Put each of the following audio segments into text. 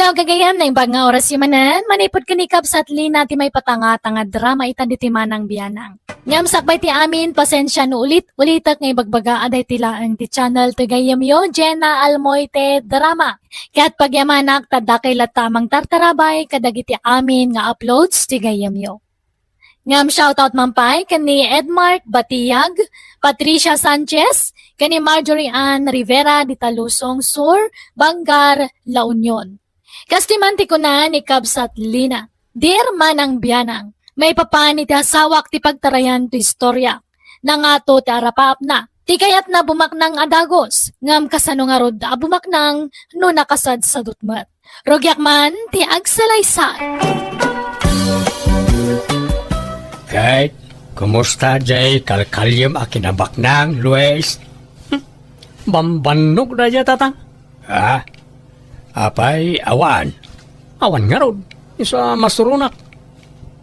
Adlaw gagayam na imbag nga oras yumanan, manipod kanikap sa atlina ti may patanga-tanga drama itan ti manang biyanang. Ngam sakbay ti amin, pasensya no ulitak nga ibagbaga aday tilaang ti channel ti gayam yo, Jenna Almoite Drama. Kaya't pagyamanak tadakay tamang tartarabay kadagiti amin nga uploads ti gayam yo. Ngam shoutout mampay kani Edmark Batiyag, Patricia Sanchez, kani Marjorie Ann Rivera di Talusong Sur, Bangar, La Union. Kastimanti ko na ni Kabsat Lina, Dear Manang Biyanang, may papani ti asawak ti pagtarayan ti istorya, nangato ti arapaap na, ti kayat na bumaknang adagos, ngam kasano nga rod bumaknang no nakasad sa dutmat. Rogyak man ti agsalaysay. Kahit, kumusta jay kalkalyam akinabaknang, Luis? Bambanog na dya, tatang. Apay, awan. Awan nga rod. Isa masurunak.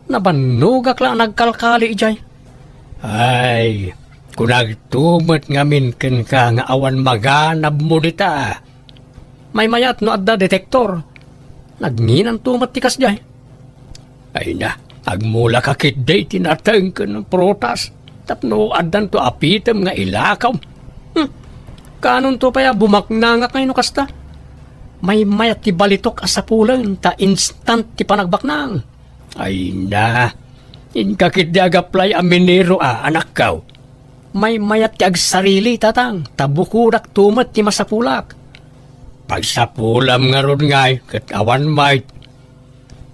Nabanugak lang nagkalkali jay. Ay, kung nagtumat ngamin ken ka nga awan maganab mo dita. May mayat no adda detektor. Nagninang tumat tikas jay. Ay na, agmula kakit day tinatang ka ng protas. Tapno adan to apitem nga ilakaw. Kanon to paya bumakna nga kayo no kasta. May mayat ti balitok asapulan ta instant ti panagbaknang. Ay na, inkakit di agaplay aminero anak kaw. May mayat ti agsarili tatang, tabukurak tumat ti masapulak. Pagsapulam nga ron ngay, kat awan might.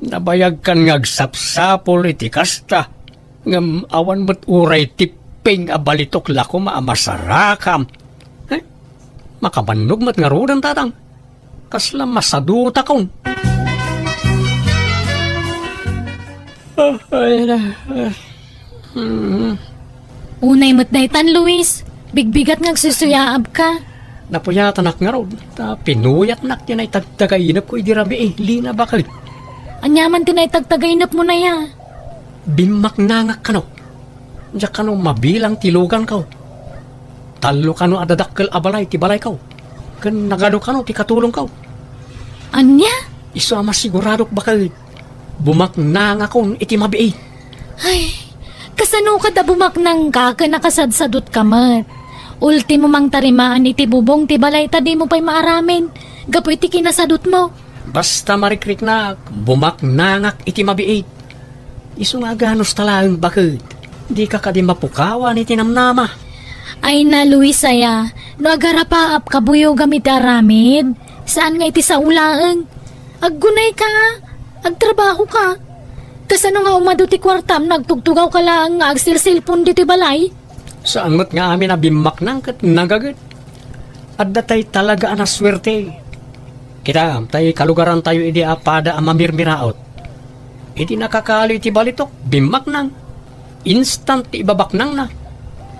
Nabayag kan ngagsapsapol iti kasta. Ngam awan mo't uray tiping abalitok lako maamasarakam. Makabannog mat nga rodan tatang. Kasla masaduta kong. Unay mat daytan, Luis. Bigbigat nga agsusuyaab ka. Napuyatan ak nga rod. Pinuyat nak yan ay tagtagainap ko idirabi lina bakal. Anyaman tinay tagtagainap mo na ya. Bimak nangak ka no. Diyak ka no mabilang tilugan ka. Talo ka no adadakkel abalay ti balay ka. Kan nagado ka no ti katulong ka. Anya? Iso ama siguradok bakal. Bumak nangak kon iti mabi. Ay, kasano ka da bumaknang ka nakasad-sadot ka mat. Ultimo mang tarimaan iti bubong ti balay ta di mo pa'y maaramin. Gapo iti kinasadot mo. Basta marikrik na bumak nangak iti mabi. Iso nga ganos talang bakal. Di ka kadi mapukawan iti namnama. Ay na, Luis, aya. No agarapaap kabuyo gamit aramid. Saan nga iti sa ulaang? Aggunay ka, agtrabaho ka. Kasano nga umado ti kwartam, nagtugtugaw ka lang nga agsilsilpon dito balay? Saan mo't nga amin na bimak nang kat nagagat. At datay talaga anaswerte. Kita, tay kalugaran tayo idi apada amamirmiraot. Idi nakakali ti balitok, bimak nang. Instant ibabak nang na.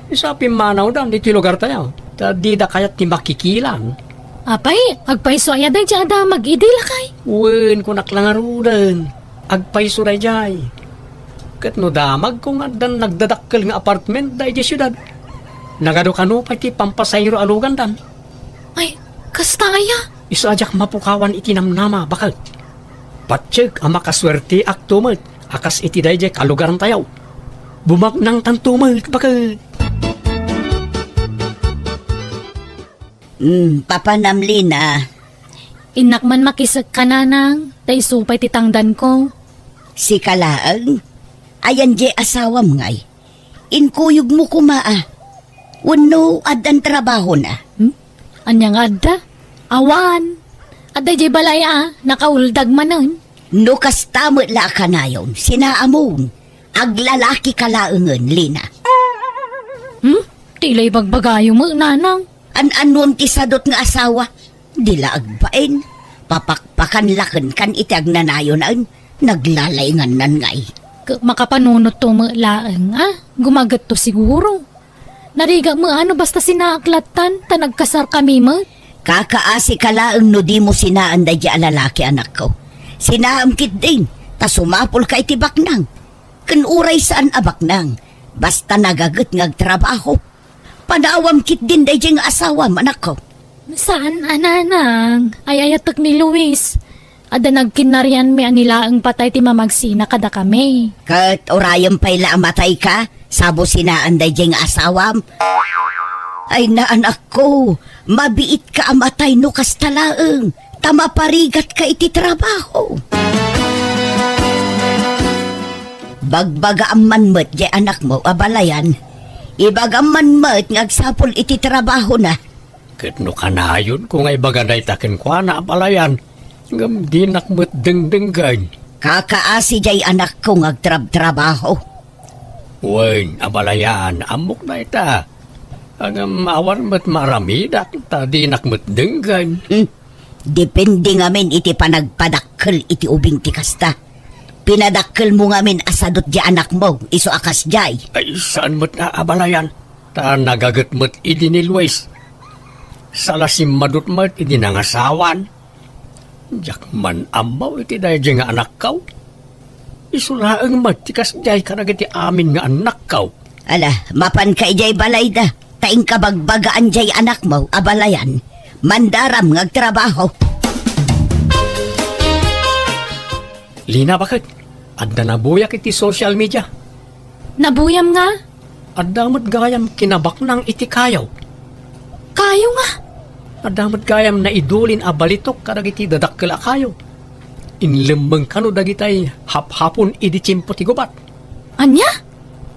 Isa pimanaw dan di ti lugar tayo. Di da kayat ti makikilang. Apay, agpaiso ay aday jada mag-idila kay. Wen ko naklangarudan. Agpaiso day jay. Kat no damag kung adan nagdadakkel nga apartment day di syudad. Nagado kano pa ti pampasayro alugan dan. Ay, kasta aya. Iso ajak mapukawan iti namnama bakal. Patsig ang makaswerte aktumat. Akas iti day jay kalugaran tayo. Bumak nang tantumat bakal. Papanamlina. Inak man makisag ka nanang, tay supay titangdan ko. Si Kalaang. Ayan je asawam ngay. Inkuyog mo kumaa. Wano adan trabaho na. Anyang adda? Awan. Aday jay balay nakauldag manon. No kastamot la ka na yun. Sinaamong. Aglalaki kalaangan, Lina. Tilay bagbagayo mo, nanang. An-anon ti sadot nga asawa. Dila agbain. Papakpakan lakan kan itiag nanayonan. Naglalayngan nan ngay. Makapanunot to mo laang, Gumagat to siguro. Nariga mo basta sinaaklatan, tanagkasar kami mo. Kakaasi ka laang no di mo sinaan da dya lalaki anak ko. Sinaamkit din. Ta sumapol ka iti baknang. Kanuray saan abaknang. Basta nagagat ngagtrabaho. Panawam kit din day diyang asawa, anak ko. Saan, ananang? Ay ayatak ni Luis. Ada nagkinaryan mi anila ang patay ti mamagsina kada kami. Kat orayan pa'y laamatay ka, sabo sinaan day jeng asawam. Ay na anak ko, mabiit ka amatay no kastalaeng, tamaparigat ka iti trabaho. Bagbaga man met jay anak mo, abalayan. Ibaga man met ngagsapol iti trabaho na. Ket no kanayon kung ay bagaday taken kwa na apalayan. Ngam di nakmet dengdenggan. Kakaasi jay anak ko ngagtrab-trabaho. Wen, abalayan, amok na ita. Ang awan met maramidak, ta di nakmet denggan. Depende ngamin iti panagpadakkel iti ubing ti kasta. Pinadakkel mo ngamin asadot di anak mo, iso akas jay. Ay, saan met na abalayan? Ta nagagat met idi ni Luis. Salasim madut met idi nangasawan. Jak man amaw iti dayjay nga anak kaw. Isulaang met tikas jay karag iti amin nga anak kaw. Ala, mapan ka ijay balay da. Taing kabagbagaan jay anak mo, abalayan. Mandaram ngagtrabaho. Lina bakit? Adda nabuyak iti social media. Nabuyam nga. Adda met gayam kinabaknang iti kayaw. Kayo nga. Adamot kayam na idulin a balitok kadag iti dadakkel a kayo. Inlemmeng kano dagitay hap-hapon idi tiyempo ti gubat. Anya?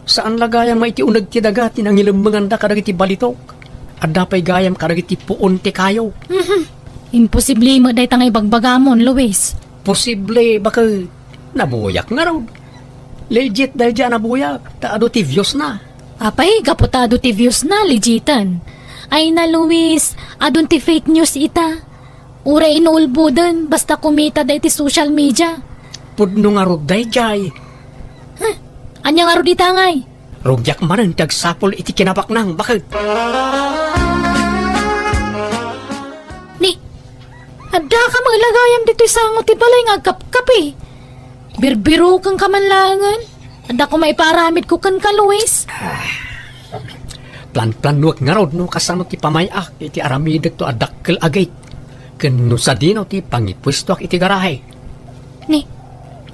Saan lagayam ma iti unag ti daga tinangilemmengan da kadag iti balitok. Adda pay gayam kadag iti puon ti kayo. Imposible mo day tangay bagbagamon, Luis. Posible baka nabuyak nga raw. Legit dahil dyan nabuyak. Taado ti views na. Apay, kaputado ti views na, legitan. Ay na, Luis, adun ti fake news ita. Uray inuulbudan, basta kumita da iti social media. Pudno nga rog dahil jay. Anya nga ro di tangay? Rogyak manan tagsapol iti kinabaknang. Bakit? Ni, adda ka maglagayam dito sangot ti balay nga kapkapi. Birbiro kang kamanlangan. Adda ko maiparamid ko kan ka, Luis. Plan-planuak nga raw no kasano ti pamayak iti aramidag to adakkel agay. Kano sa dino ti pangipwesto iti garahe. Ni,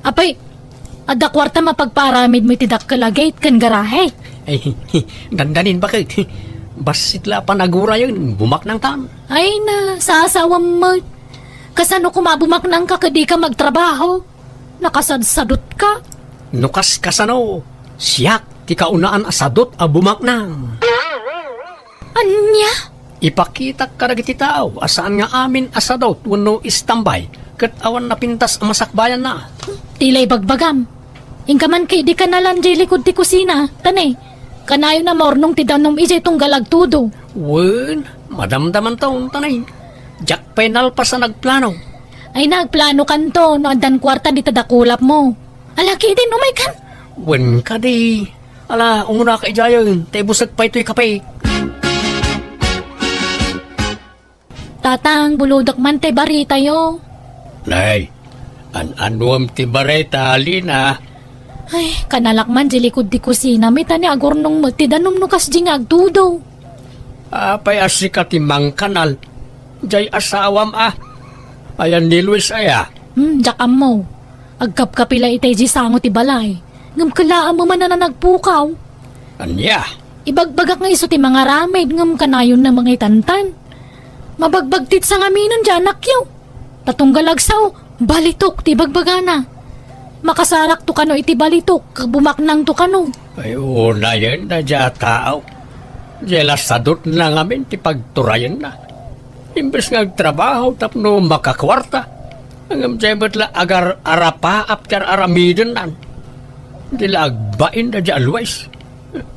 apay, adda kwarta mapagparamid mo iti dakkalagay kan garahe. Ay, dandanin bakit? Basitla pa nagura yun, bumak ng tam. Ay na, sa asawang mo. Kasano kumabumak nang kakadi ka magtrabaho? Nakasadsadot ka? Nukas kasano, siyak ti kaunaan asadot a bumak nang. Anya? Ipakita ka iti tao, asaan nga amin asadot wano istambay, kat awan napintas ang masakbayan na. Tilay bagbagam. Ingkaman kay di ka nalan jay likod ti kusina. Tanay, kanayo na mornong ti danom ijay tong galagtudo. Wen, madamdaman taon tanay. Jack penal pa sa nagplano. Ay nagplano kanto no andan kwarta di tadakulap mo. Alaki din umay kan. Wen ka di. Ala, umuna ka ijayon, tayo busag pa ito'y kapay. Tatang, buludok man te barita yo. Nay, an-anuam ti bareta, Lina. Ay, kanalak man jay likod ti kusina. May tani agornong mo ti danom no kas di nga agtudo. Apay asika ti mang kanal. Jay asawam Ayan ni Luis aya. Jakam mo. Agkap-kapila itay di sango ti balay. Ngam kalaan mo man na nagpukaw. Anya? Ibagbagak nga iso ti mga ramid ngam kanayon na mga itantan. Mabagbagtit sa ngaminan dyan nakyaw. Tatunggalagsaw, balitok ti bagbagana. Makasarak to kano iti balitok, kabumaknang to kano. Ay una yan na dya tao. Diyala sadot na ngamin ti pagturayan na. Imbes nga trabaho tapno makakwarta. Ang amjaybat la agar arapa apter aramidin nan. Dila agbain na dya always.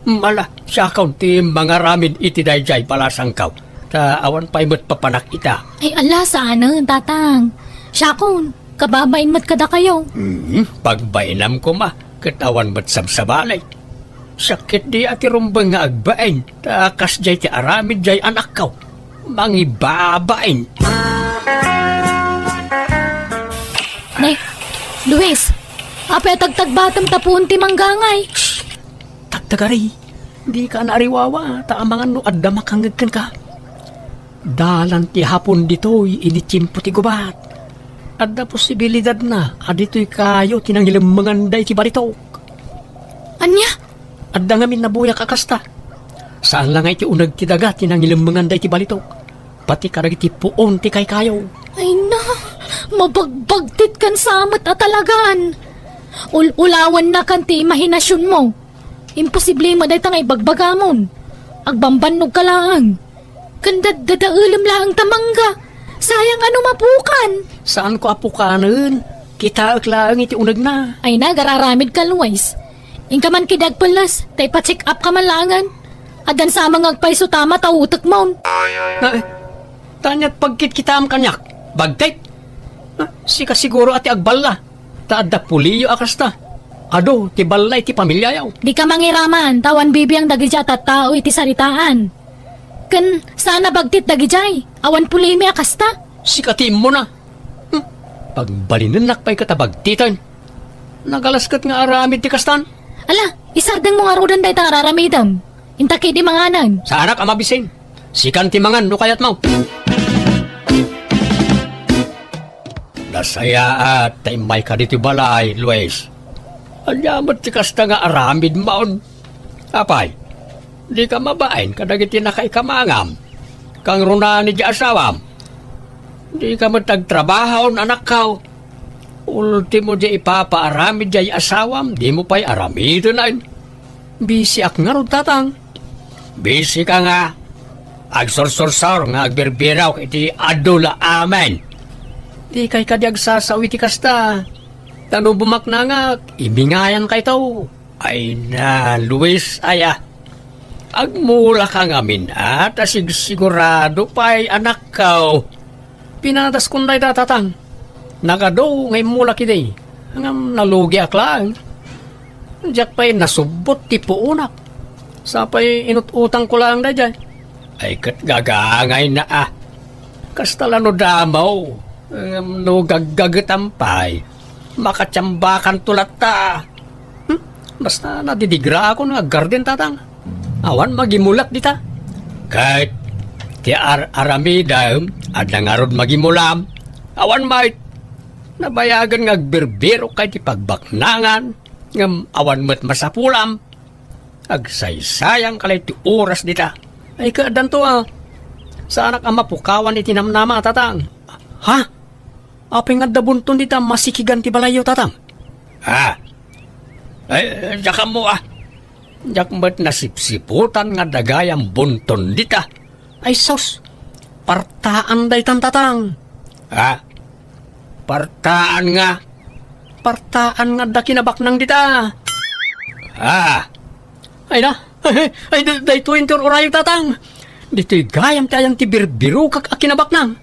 Mala, siya ti mga ramin iti dayjay palasang kaw. Ta awan pa imot papanak ita. Ay ala, sana, tatang. Syakon, kababain mat kada kayo. Pagbainam ko katawan mat sabsabalay. Sakit di ati rumbang nga agbain. Takas jay ti aramid jay anak kaw. Mangibabain. Nay, Luis, apay tagtagbatam tapun ti manggangay. Tagtagari, di ka naariwawa. Taamangan no adda makangagkan ka. Dalan ti hapon dito'y initsimpo ti gubat. Adda posibilidad na, adito'y kayo tinangilang day ti balitok. Anya? Adda ngamin nabuyak akasta. Saan lang ay ti unag ti daga tinangilang day ti balitok. Pati karag ti puon ti kay kayo. Ay na, mabagbagtit kan samot at talagan. Ulawan na kan ti imahinasyon mo. Imposible mo dahi tangay bagbagamon. Agbambanog ka lang. Kandad dadaulam lang tamangga. Sayang ano mapukan. Saan ko apukanan? Kita lang iti unag na. Ay na, gararamid ka luways. Ingka man kidag pelas, tay pa-check up ka man langan. Adan sa mga agpaiso tama tautak mo. Tanyat pagkit kita am kanyak. Bagtay. Sika siguro ati agballa. Taadda puliyo akasta. Ado, ti balay ti pamilya yaw. Di ka mangiraman, tawan bibiyang dagijat at tao iti saritaan. Kan sana bagtit dagijay, awan puli mi akasta. Sikatim mo na. Pagbalinan nakpay katabagtitan. Nagalaskat nga aramid ti kastan. Ala, isardeng mo nga rodan dahi tang araramidam. Intaki di manganan. Sa anak amabisin. Sikan ti mangan no kayat mo. Nasaya at taimay ka dito balay, Luis. Anyamat ti kasta nga aramid maon. Apay, di ka mabain kadagiti na kay kamangam. Kang runani di asawam. Di ka matagtrabaho anak kao. Ultimo di ipapaaramid di asawam, di mo pa'y aramid na. Bisi ak nga ron tatang. Bisi ka nga. Agsorsor-sor nga agbirbiraw iti adula amen. Di kay kadyag sasawi ti kasta. Tano bumak na nga, ibingayan kay tao. Ay na, Luis, aya. Agmula ka ngamin at sigurado pa'y anak kao. Pinatas kunday tatatang. Nakado ngay mula kiday. Hanggang nalugi aklang. Diyak pa'y nasubot ti puunak. Sapay inututang ko lang na dyan. Ay kat gagangay na ah. Kastala no damaw. No gaggagatampay. Makatsambakan tulat ta. Basta nadidigra ako na garden tatang. Awan magimulat dita. Kahit ti aramidam at nangarod magimulam. Awan mait. Nabayagan nga agbirbiro kay ti pagbaknangan. Ngam awan mo't masapulam. Agsaysayang kalay ti oras dita. Ay kaadan to ah. Sa anak ang mapukawan iti namnama tatang. Ha? Apay nga dabunton dita masikigan ti balayo tatang. Ha? Ay, diyak mo ah. Diyak mo't nasipsiputan nga dagayang bunton dita. Ay sos, partaan daytan tatang. Ha? Partaan nga. Partaan nga da kinabaknang dita. Ha? Ay na. Ay dayto inter orayong tatang. Dito'y gayam ti ayang ti birbiru kak akinabaknang.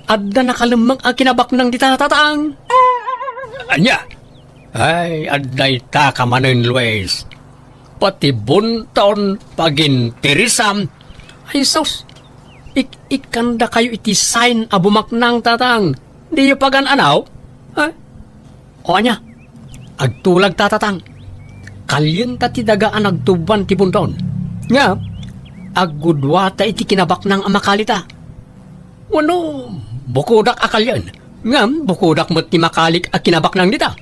Adda nakalamang akinabaknang dita tatang. Anya? Ay, adday ta kamanin, Luis. Pati bunton pagintirisam. Ay sos, ikanda kayo iti sign abumaknang tatang. Di yu pagan anaw? O anya, agtulag tatatang. Kalyan ta ti dagaan agtuban ti bunton. Nga, aggudwata iti kinabaknang amakalita. Wano, bukudak akalyan. Nga, bukudak mo't ti makalik a kinabaknang dita.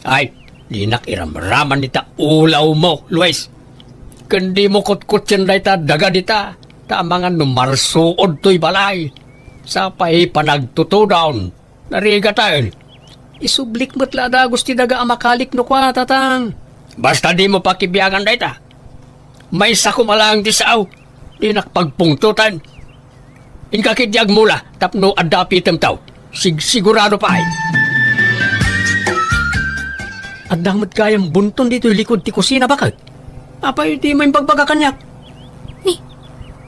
Ay, di nakiramraman dita ulaw mo, Luis. Kundi mo kutkutsin dita daga dita. Tamangan numarsuod to'y balay. Sapay panagtutudaw. Narigatayon. Isublik mo't lada gusti daga amakalik no kwa tatang. Basta di mo pakibiyagan dita. May sakumalang di saaw. Di nakpagpungtutan. Inkakidyag mula tapno adapitem tao. Sigurado pa ay. At damot kayang bunton dito'y likod ti kusina bakit? Apay di mo yung pagbagakanyak. Ni,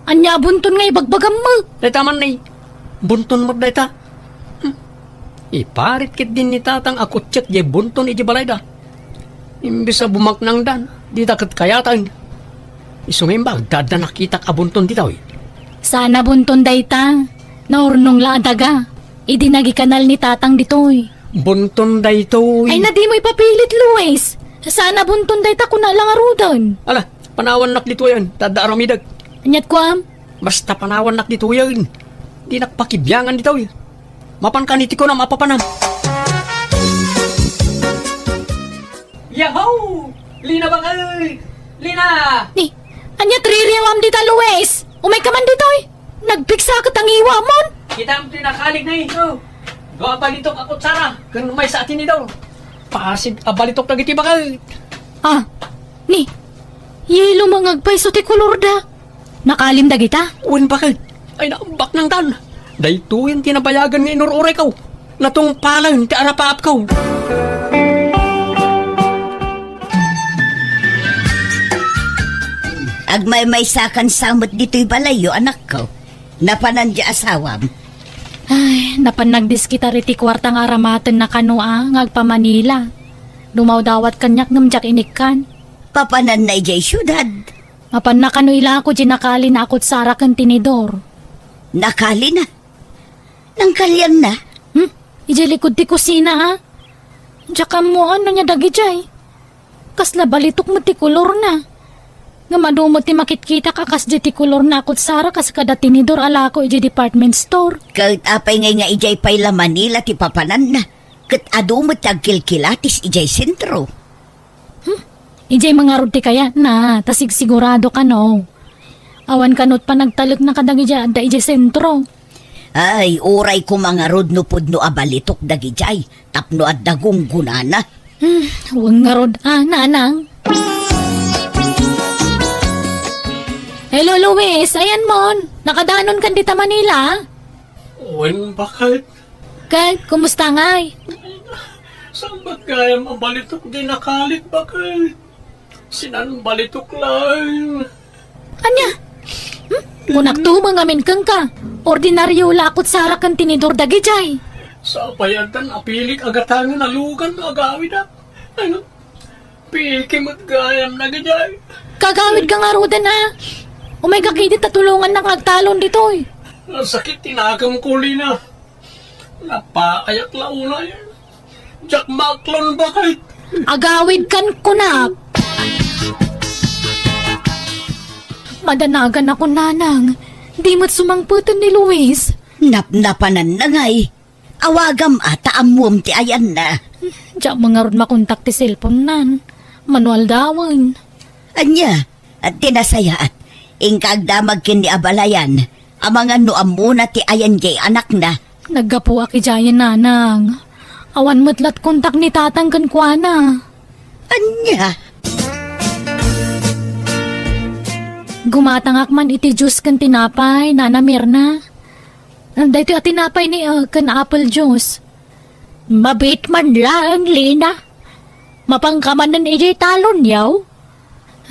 anya bunton nga ibagbagam mo. Daytaman ni, bunton mo dayta. Iparit kit din ni tatang ako check di bunton iti balay da. Imbis sa bumaknang dan, di takot kayatan. Isungin ba, dada nakita ka bunton dito eh. Sana bunton dayta. Naurnong laadaga. Idinagi kanal ni tatang ditoy. Bunton dayto Ay eh. na di mo ipapilit, Luis. Sana bunton dayta kuna lang arudan. Ala, panawan nak dito yan, tada aramidag. Anyat ko am. Basta panawan nak dito yan. Di nakpakibyangan dito eh. Mapan ka niti ko na mapapanam. Yahow! Lina ba kay? Lina! Ni, anya tririwam dita Luis. Umay ka man ditoy. Nagpiksa ka tangiwa mon. Kita ang tinakalig na ito. Doa balitok ako tsara. Kung may sa atin ito. Pasig abalitok na giti ba kay? Ah, ni, yelo mangagpay sa tikulor da. Nakalim da kita? Uwan ba kay? Ay naambak ng tan. Dahito yung tinabayagan nga inururay kaw. Natong palang ti arapaap kaw. Agmay-may sakan samot dito'y balayo, anak ko. Napanandya asawam. Ay, napanagdis kita riti kwartang aramaten na kanua ngagpa Manila. Dumaw dawat kanyak ngamjak inikkan. Papanan na ijay syudad. Mapan na kanuila ako jinakali na akot sara kan tinidor. Nakali na. Nang kalyan na. Ijay likod ti kusina ha. Tsaka mo ano niya dagi jay. Kasla balitok mo ti kulor na. Nga madumot ti makitkita ka kas di ti kulor na akot sara kas kada tinidor ala ko ijay department store. Kahit apay ngay nga ijay payla Manila ti papanan na. Kat adumot tagkilkilatis ijay sentro. Ijay mga rod ti kaya na, tasig sigurado ka no. Awan kanot pa nagtalok na kadang ijay adda ijay sentro. Ay, uray ko mga rod no pudno abalitok dagijay. Tapno at dagong gunana. Huwag nga rod, nanang. Hello, Luis. Ayan mon. Nakadanon kan dita Manila. Uwan ba kay? Kay, kumusta ngay? Saan ba kaya mabalitok di nakalit ba kay? Sinan balitok lang. Anya? Kunak tumang amin kang ka. Ordinaryo lakot sara kan tinidor dagi jay. Sa bayadan apilik agatangan alugan agawid na. Ano? Pikim at gayam na gajay. Kagawid ka nga rodan ha. Umay kakidit tatulungan na kagtalon ditoy. Sakit tinagam kuli na. Napaayak launa yan. Jack Macklon ba kay? Agawid kan kunak. Madanagan ako nanang. Di mo't sumangputan ni Luis. Napnapanan na ngay. Awagam ata amuam ti ayan na. Diyak mga rod makontak ti cellphone nan. Manual dawan. Anya, at tinasayaat. Ingkag damag kini abalayan. Amangan no amuna ti ayan jay anak na. Naggapu aki jayan nanang. Awan matlat kontak ni tatang kan kuana. Anya, Gumatangak man iti juice kan tinapay, Nana Mirna. Anday ito tinapay ni kan apple juice. Mabit man lang, Lina. Mapangkamanan iti talon yaw.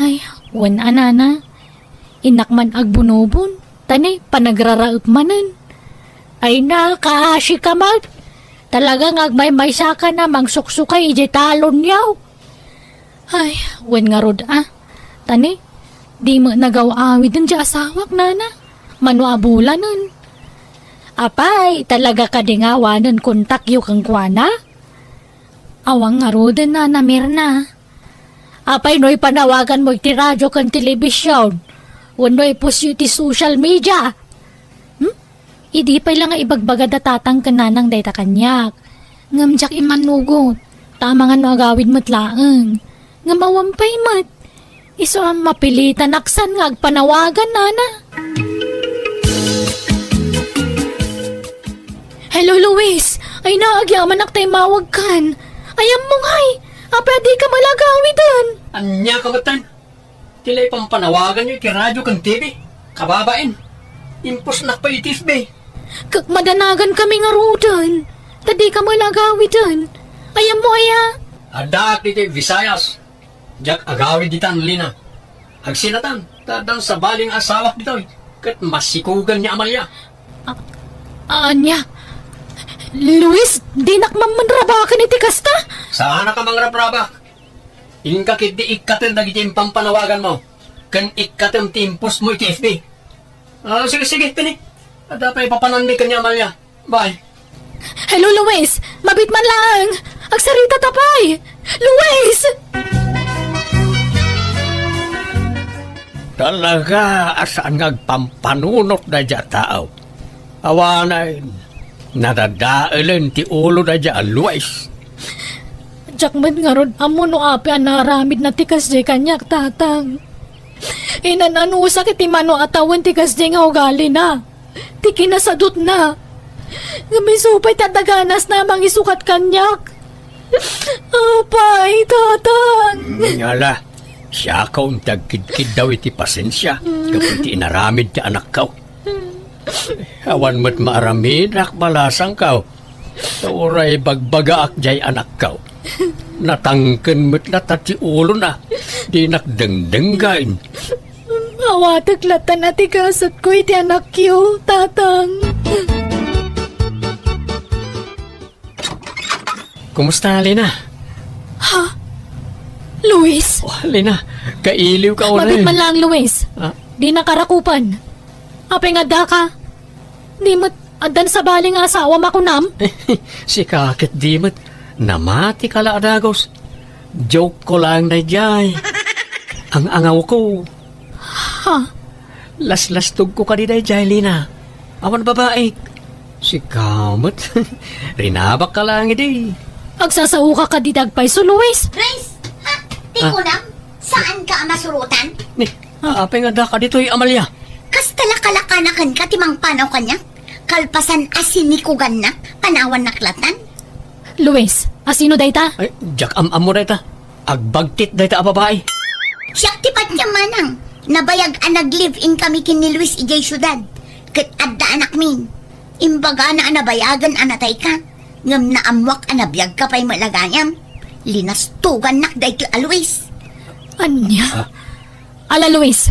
Ay, wan anana. Inak man agbunobon. Tani, panagraraot manan. Ay nakaashi ka man. Talagang agmay-may saka na mangsuksukay iti talon yaw. Ay, wan nga rod Tani, di mo nagaw-awid ng asawak, nana. Manuabulanan. Apay, talaga ka dingawanan kontak yu kang kuana? Awang nga roden na Mirna. Apay no'y panawagan mo iti radyo kang telebisyon. Wano'y pusyo iti social media. Idi pa'y lang nga ibagbaga datatang kananang dayta kanyak. Ngamjak imanugot. Tama nga no agawid mo't laang. Ngamawampay mat. Iso ang mapilitan aksan nga agpanawagan, nana. Hello, Luis. Ay naagyaman ak tayo mawag kan. Ayam mong hay. Pwede ka malagawidan. Anya kabatan? Tila'y pampanawagan nyo iti radyo kang TV. Kababain. Impos na pa itis be. Kag madanagan kami nga rudan. Tadi ka malagawidan. Ayam mo aya. Adak iti Visayas. Jak agawid ditan Lina. Agsinatan. Tadang sa baling asawak dito. Kat masikugan niya Amalia. Anya. Luis, di nakmamanrabakan iti kasta. Sana ka mangrabrabak. Ingkakit di ikaten dagiti pampanawagan mo. Kan ikaten timpos mo iti FB. Sige, pini. At dapat ipapanandi ka niya Amalia. Bye. Hello, Luis. Mabit man lang. Agsarita tapay. Luis! Talaga asaan ngagpampanunot na dya tao. Awanay, Nadadaalan ti ulo na dya always. Jakmat nga rod, amo no api ang naramid na tikas di kanyak tatang. Inananusa kiti mano atawan tikas di nga ugali na. Ti kinasadot na. Gamisupay tataganas na mang isukat kanyak. Apay, tatang. Ngala, siya kaun tagkidkid daw iti pasensya. Kapag ti inaramid ti anak kaw. Awan mo't maaramid, akbalasang kaw. Uray bagbaga akjay anak kaw. Natangken mo't natati ulo na. Di nakdengdenggain. Awatag latan at ikasat ko iti anak yo, tatang. Kumusta, Lina? Luis, Oh, Lina, kailiw ka mabit ulit. man lang, Luis. Ah, Di nakarakupan. Apay nga da ka. Di mo't adan sa baling asawa makunam. si kakit di mo't namati ka la adagos. Joke ko lang na jay. Ang angaw ko. Ha? Las-lastog ko ka di day jay, Lina. Awan babae. Si kamot. Rinabak ka lang di. Agsasaw ka di dagpay so, Luis. Rice, ha? Tikunam, saan ka masurutan? Ni, apay nga da ka dito'y Amalia. Kas talakalakanakan ka timang panaw kanya? Kalpasan asin ni kugan na, panawan naklatan? Luis, asino day ta? Ay, jak am-am mo dayta. Agbagtit dayta a babae. Siyak tipat niya manang, nabayag ang nag-live-in kami kin ni Luis ijay syudad. Kat adda anak min. Imbaga na anabayagan anatay ka. Ngam na amwak anabiyag ka pa'y malagayam. Linastugan nak day a Luis. Anya? Ala, Luis,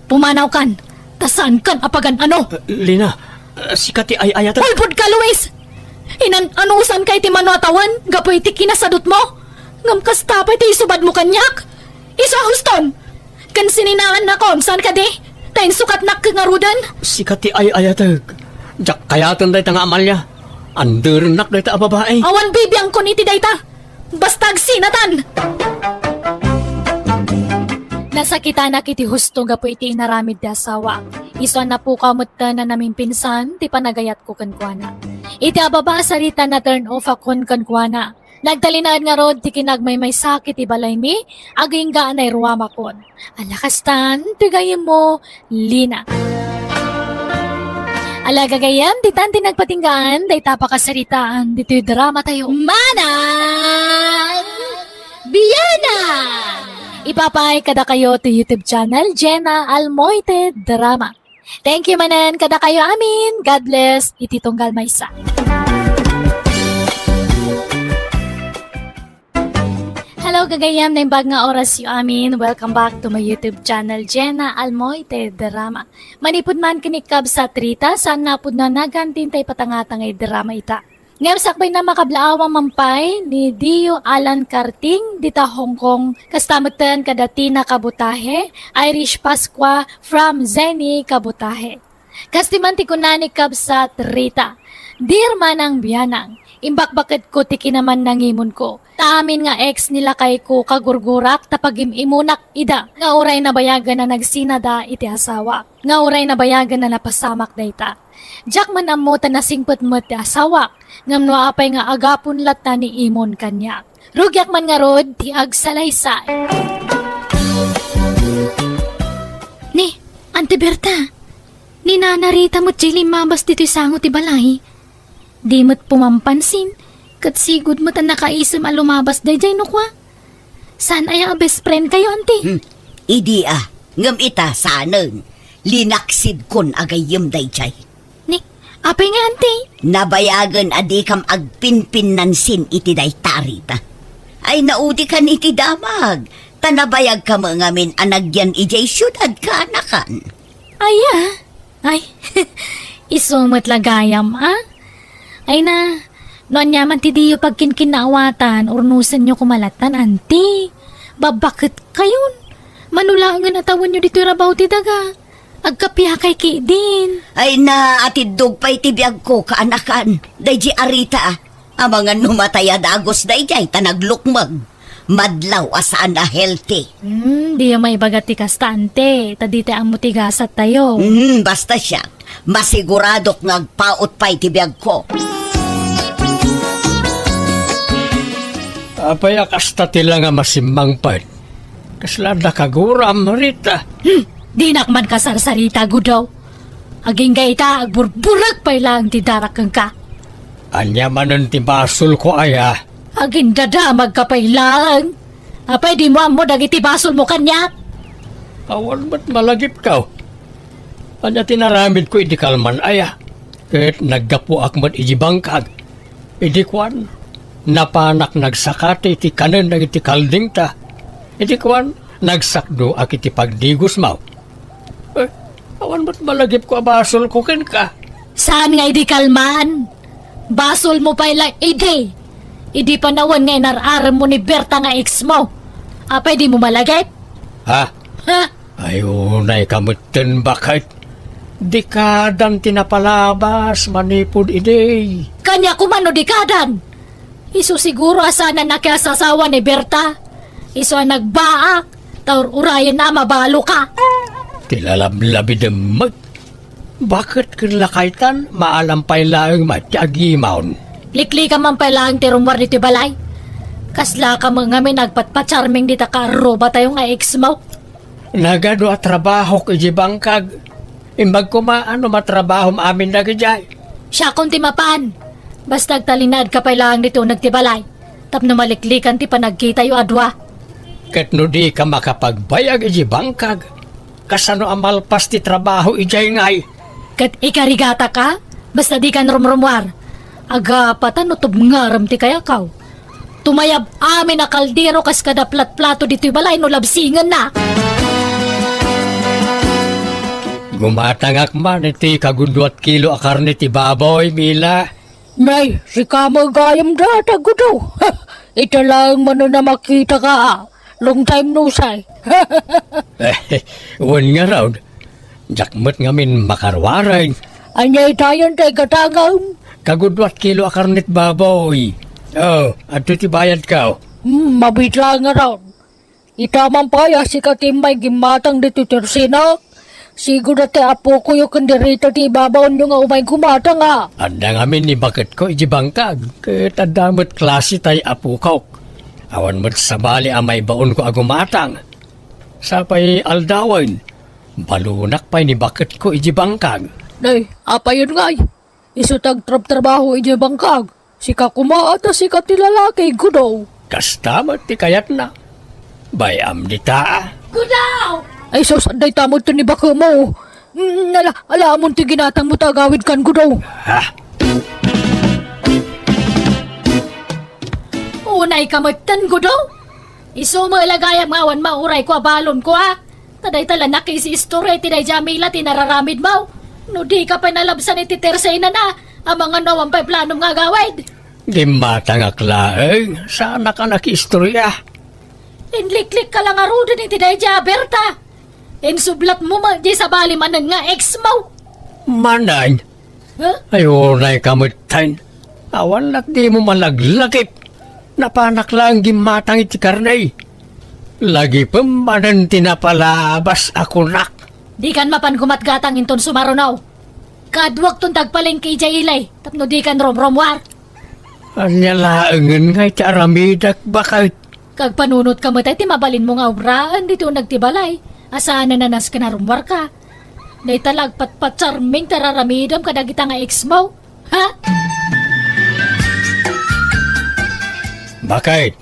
pumanaw kan. Tasaan kan apagan ano? Lina, si Kati ay ayata. Pulpud ka, Luis! Anusan kay ti mano atawan? Gapoy ti kinasadot mo? Ngam kastapay ti isubad mo kanyak? Isa huston! Kan sininaan na kon, saan ka di? Tayong sukat nak kangarudan? Si Kati ay ayata. Jak kayatan dayta nga Amalia. Andernak dayta a babae. Awan bibiyang kon iti dayta! Bastag sinatan! Nasakita na kiti husto ga po iti inaramid da asawa. Iso na po kamot na naming pinsan, ti panagayat ko kankwana. Iti ababa sarita na turn off akon kankwana. Nagtalinaan nga rod ti kinagmay may sakit ibalay mi, aging gaan ay ruwama kon. Alakastan, tigayim mo, Lina. Alagagayam, di tanti nagpatinggaan, day tapakasaritaan, dito'y drama tayo. Manang! Biyana! Ipapay kada kayo to YouTube channel, Jenna Almoite Drama. Thank you manan kada kayo amin. God bless. Iti tunggal maysa. Hello gagayam na imbag nga oras yu amin. Welcome back to my YouTube channel, Jenna Almoite Drama. Manipod man kinikab sa trita, saan napod na nagantintay patangatangay drama ita. Ngayon sakbay na makablaawang mampay ni Dio Alan Karting dita Hong Kong kastamutan kada Tina Kabutahe, Irish Pasqua from Zeni Kabutahe. Kastiman ti kunani kab sa trita. Dear manang biyanang, imbakbakit ko tiki naman nangimon ko. Taamin nga ex nila kay ko kagurgurak tapagim imunak ida. Nga uray na bayagan na nagsinada iti asawa. Nga uray na bayagan na napasamak dayta. Jack man amutan na singput-mut ti asawa. Ngam no apay nga agapon lata ni imon kanya. Rugyak man nga rod ti agsalaysay. Ni, Ante Berta. Ni nanarita mo't jili mabas dito'y sango ti balay. Di mo't pumampansin. Kat sigud mo't ang nakaisam a lumabas dayjay no kwa. Saan ay ang best friend kayo, Ante? Idi ngam ita sanang. Linaksid kon agayim dayjay. Ni, apay nga, Ante? Nabayagan adi kam agpinpinansin iti day tarita. Ay naudi kan iti damag. Tanabayag ka mga min anagyan ijay syudad ka anakan. Ay, isumot lagayam, ha? Ay na, noon yaman ti diyo pag kinkinawatan, urnusan nyo kumalatan, Ante. Babakit kayon? Manulangan na tawon nyo dito rabaw ti daga. Agkapya kay din. Ay na atidog pa'y tibiyag ko kaanakan. Dayji arita ang mga numataya dagos dayjay tanaglukmag. Madlaw asaan na healthy. Di yung may bagat ti kasta, Ante. Tadite ang mutigasat tayo. Basta siya, masiguradok ngagpaot pa'y tibiyag ko. Apay akasta tila nga masimang pat. Kasla nakaguram rita. Di nakman ka sarsarita, gudaw. Aging gaita, agburburag pa lang ti darakang ka. Anya manon ti basol ko aya. Aging dadamag ka pa lang. Apay di mo amo dagiti basol mo kanya. Awan ba't malagip ka? Anya tinaramid ko iti kalman aya. Kahit naggapo akmat iti bangkag. Iti kwan, napanak nagsakati iti kanan ng iti kalding ta. Iti kwan, nagsakdo ak iti pagdigos mau. Awan ba't malagip ko abasol ko ken ka? Saan nga idi kalman? Basol mo pa lang, idi. Idi panawan nga inararam mo ni Berta nga ex mo. Apay di mo malagip? Ha? Ha? Ayunay kamutin bakit? Dikadan tinapalabas manipod ide. Kanya kumano dikadan. Isu siguro asana nakiasasawa ni Berta. Isu ang nagbaak. Taur urayan na mabalo ka. Tilalablabi demag. Bakit kinlakaitan maalampay lang matyagimaon? Likli ka man pala ang tirumwar dito balay. Kasla ka mga may nagpatpacharming dita ka aroba tayo nga ex mo. Nagado at trabaho kiji bangkag. Imbag ko maano matrabaho amin na gijay. Siya kung timapan. Basta talinad ka pa lang dito nagtibalay. Tapno maliklikan ti panagkita yu adwa. Ket no di ka makapagbayag iji bangkag. Kasano amalpas ti trabaho ijay ngay. Kat ikarigata ka, basta di ka rumrumwar. Aga patan no tubngaram ti kaya kaw. Tumayab amin na kaldero kas kada plat-plato dito'y balay no labsingan na. Gumatangak man iti kagundwat kilo a karne ti baboy, Mila. Nay, si Kamo gayam data gudo. Ito lang mano na makita ka. Long time no say. Wan nga raw. Jakmat ngamin makarwaray. Anyay tayon tay katangam. Kagundwat kilo a karne ti baboy. Oh, ato ti bayad ka. Mabitla nga raw. Itamang paya si Katimbay gimatang dito tersinak. Siguro te apo ko yung kandirita ti ibabaon nyo nga umay kumata nga. Anda ngamin ni bakit ko iji bangkag. Ket adamot klase tay apo kaw. Awan mo't sabali amay baon ko agumatang. Sapay aldawan. Balunak pa'y ni bakit ko iji bangkag. Nay, apa yun nga isutag trabaho ije bangkag. Si kakumaata si katilalaki gudaw. Kastamat ti kayat na. Bayam di taa. Gudaw! Ay sos, anday tamod to ni baka mo. Alamon ti ginatang mo tagawid kan gudaw. Ha? Unay kamatan gudaw. Iso mo ilagayam ngawan mauray ko abalon ko ha. Taday tala nakisi istorya tinay Jamila tinararamid mo. No di ka pa nalabsan iti tersay na ang mga nawang pa'y planong nga gawid. Di matangak laeng. Sana ka nakistorya. Inliklik ka lang arudan iti day Berta. Insublat mo man di sa bali manan nga ex mo. Manay. Huh? Ayunay kamutan. Awan nak di mo malaglakip. Napanak lang gimatang iti karnay. Lagi pamanan tinapalabas ako nak. Di kan mapan gumatgatang inton sumarunaw. Kadwag tong tagpaling kay Jailay. Tapno di kan romromwar. Anya laengen ngay ti aramidak bakit. Kag panunot ka mo tayo, mabalin mo nga obraan dito nagtibalay. Asaan na nanas ka na rumwar ka. Day talag patpatcharming tararamidam kadagita nga ex mo. Ha? Bakit?